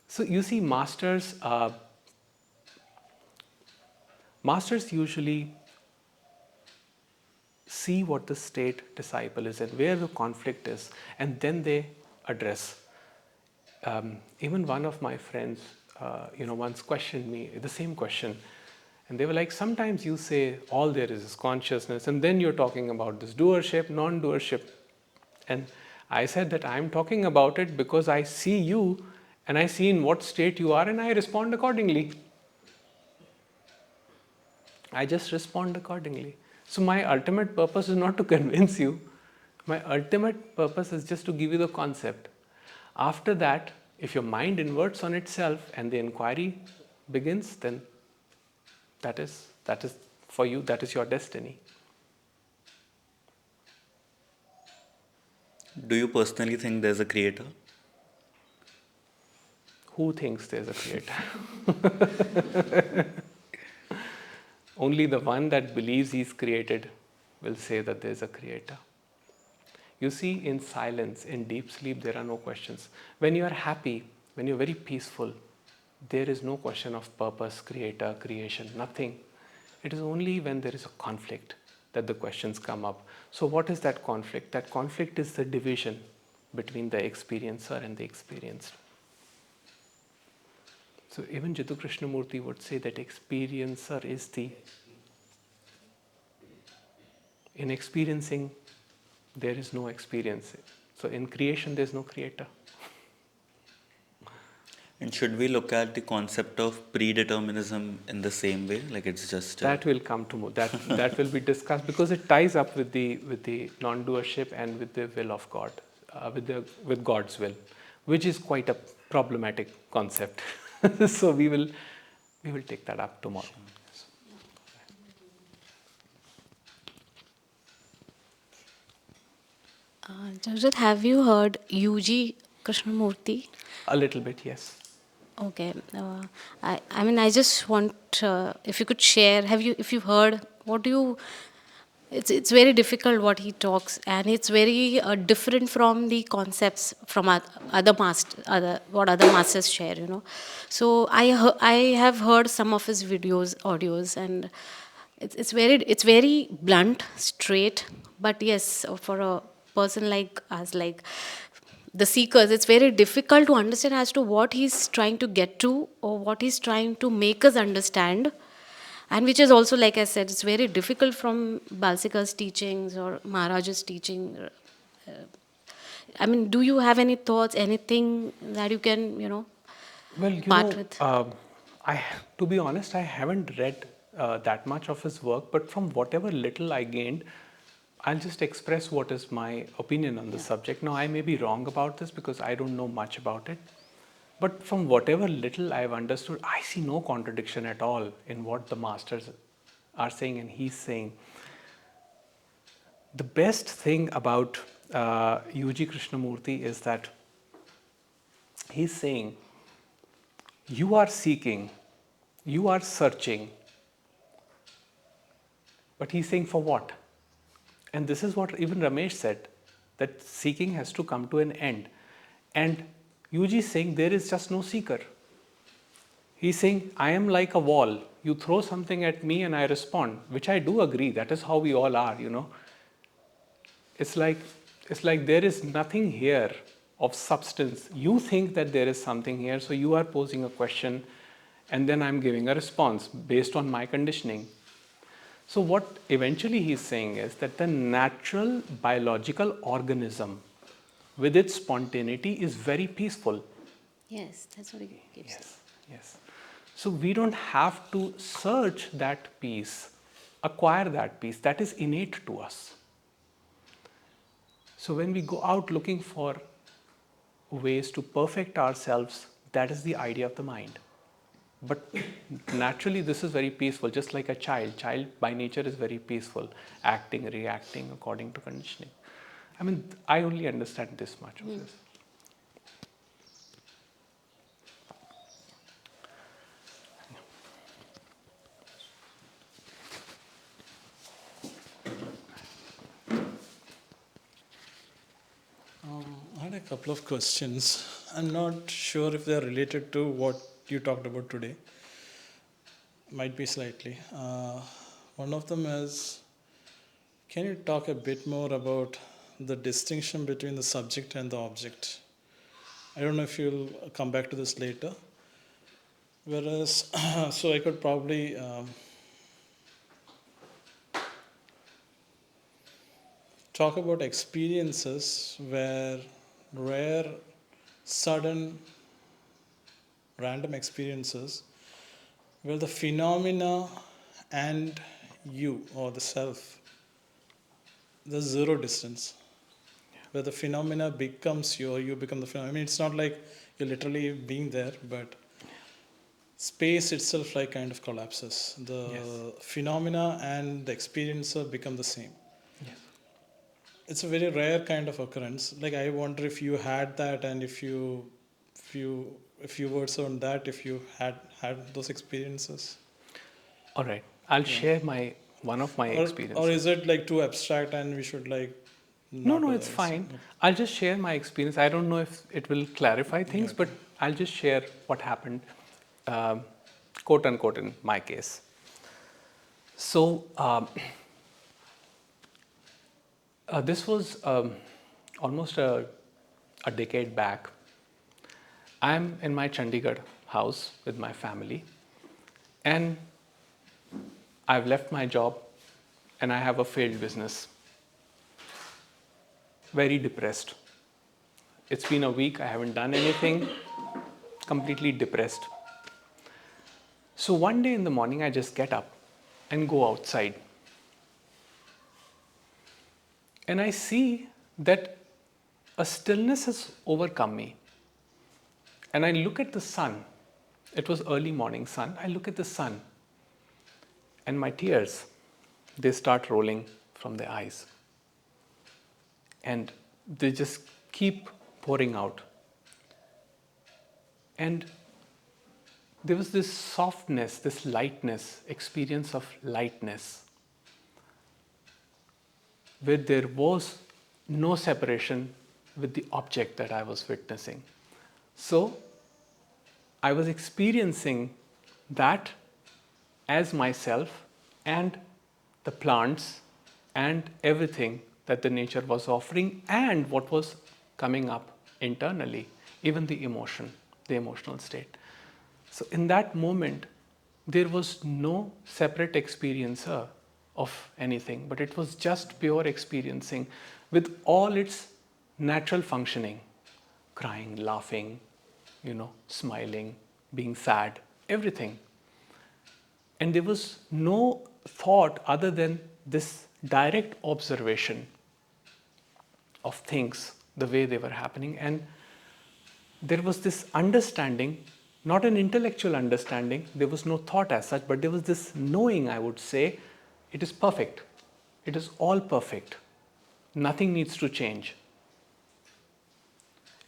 So you see, masters usually see what the state disciple is and where the conflict is, and then they address. Even one of my friends, once questioned me the same question, and they were like, sometimes you say all there is consciousness, and then you're talking about this doership, non-doership. And I said that I'm talking about it because I see you, and I see in what state you are, and I respond accordingly. I just respond accordingly. So my ultimate purpose is not to convince you. My ultimate purpose is just to give you the concept. After that, if your mind inverts on itself and the inquiry begins, then that is for you, that is your destiny. Do you personally think there's a creator? Who thinks there's a creator? Only the one that believes he's created will say that there's a creator. You see, in silence, in deep sleep, there are no questions. When you are happy, when you're very peaceful, there is no question of purpose, creator, creation, nothing. It is only when there is a conflict that the questions come up. So what is that conflict? That conflict is the division between the experiencer and the experienced. So even Jiddu Krishnamurti would say that experiencer is in experiencing, there is no experience. So in creation, there's no creator. And should we look at the concept of predeterminism in the same way? Like it's just that will come to more. That will be discussed because it ties up with the non-doership and with the will of God, with God's will, which is quite a problematic concept. So we will take that up tomorrow. Jagjot, have you heard UG Krishnamurti? A little bit, yes. Okay. I mean, I just want if you could share. If you've heard, what do you? It's very difficult what he talks, and it's very different from the concepts from other masters share. So I have heard some of his audios, and it's very blunt, straight. But yes, for a person like us, like the seekers, it's very difficult to understand as to what he's trying to get to or what he's trying to make us understand. And which is also, like I said, it's very difficult from Balsika's teachings or Maharaj's teaching. I mean, do you have any thoughts, anything that you can, part with? To be honest, I haven't read that much of his work, but from whatever little I gained, I'll just express what is my opinion on the subject. Now, I may be wrong about this because I don't know much about it. But from whatever little I've understood, I see no contradiction at all in what the masters are saying and he's saying. The best thing about UG Krishnamurti is that he's saying, you are seeking, you are searching, but he's saying for what? And this is what even Ramesh said, that seeking has to come to an end. And UG is saying there is just no seeker. He's saying, I am like a wall. You throw something at me and I respond, which I do agree. That is how we all are, It's like there is nothing here of substance. You think that there is something here, so you are posing a question and then I'm giving a response based on my conditioning. So what eventually he's saying is that the natural biological organism with its spontaneity is very peaceful. Yes, that's what he keeps saying. Yes. So we don't have to search that peace, acquire that peace. That is innate to us. So when we go out looking for ways to perfect ourselves, that is the idea of the mind. But naturally, this is very peaceful, just like a child. Child by nature is very peaceful, acting, reacting according to conditioning. I mean, I only understand this much of this. I had a couple of questions. I'm not sure if they're related to what you talked about today. Might be slightly. One of them is, can you talk a bit more about the distinction between the subject and the object? I don't know if you'll come back to this later. Whereas, so I could probably talk about experiences where rare, sudden, random experiences where the phenomena and you or the self, there's zero distance. Where the phenomena becomes you or you become the phenomena. I mean, it's not like you're literally being there, but space itself like kind of collapses. The phenomena and the experiencer become the same. Yes. It's a very rare kind of occurrence. Like, I wonder if you had that, and if you words on that, if you had those experiences. All right, I'll share one of my experiences. Or is it like too abstract and we should like? No, it's fine. I'll just share my experience. I don't know if it will clarify things, but I'll just share what happened, quote unquote, in my case. So this was almost a a decade back. I'm in my Chandigarh house with my family, and I've left my job and I have a failed business. Very depressed. It's been a week, I haven't done anything, completely depressed. So one day in the morning, I just get up and go outside. And I see that a stillness has overcome me. And I look at the sun. It was early morning sun. I look at the sun. And my tears, they start rolling from the eyes. And they just keep pouring out. And there was this softness, this lightness, experience of lightness, where there was no separation with the object that I was witnessing. So I was experiencing that as myself and the plants and everything that the nature was offering and what was coming up internally, even the emotion, the emotional state. So in that moment, there was no separate experiencer of anything, but it was just pure experiencing with all its natural functioning, crying, laughing, smiling, being sad, everything. And there was no thought other than this direct observation of things, the way they were happening. And there was this understanding, not an intellectual understanding, there was no thought as such, but there was this knowing, I would say, it is perfect. It is all perfect. Nothing needs to change.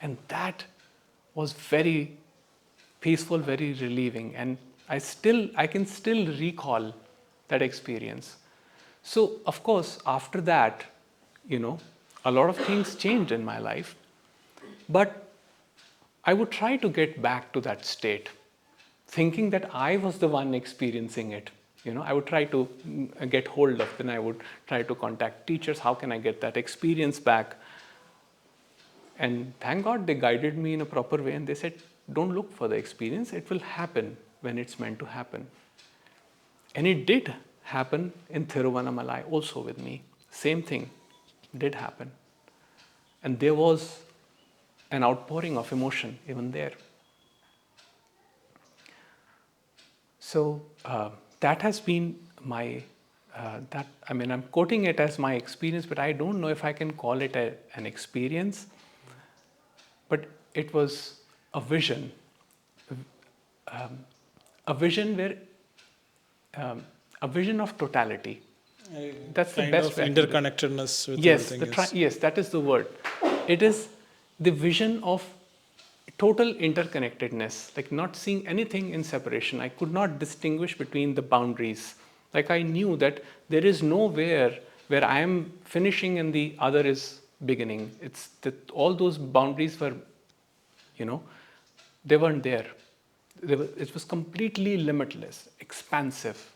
And that was very peaceful, very relieving. And I can still recall that experience. So, of course, after that, a lot of things changed in my life. But I would try to get back to that state, thinking that I was the one experiencing it. I would try to get hold of, then I would try to contact teachers. How can I get that experience back? And thank God they guided me in a proper way, and they said, don't look for the experience. It will happen when it's meant to happen. And it did happen in Thiruvannamalai also with me. Same thing did happen. And there was an outpouring of emotion even there. So that has been my, I'm quoting it as my experience, but I don't know if I can call it an experience. But it was a vision where, a vision of totality. That's the best way. Kind of interconnectedness with yes, everything. yes, that is the word. It is the vision of total interconnectedness, like not seeing anything in separation. I could not distinguish between the boundaries. Like I knew that there is nowhere where I am finishing and the other is beginning. It's that all those boundaries were, they weren't there. It was completely limitless, expansive.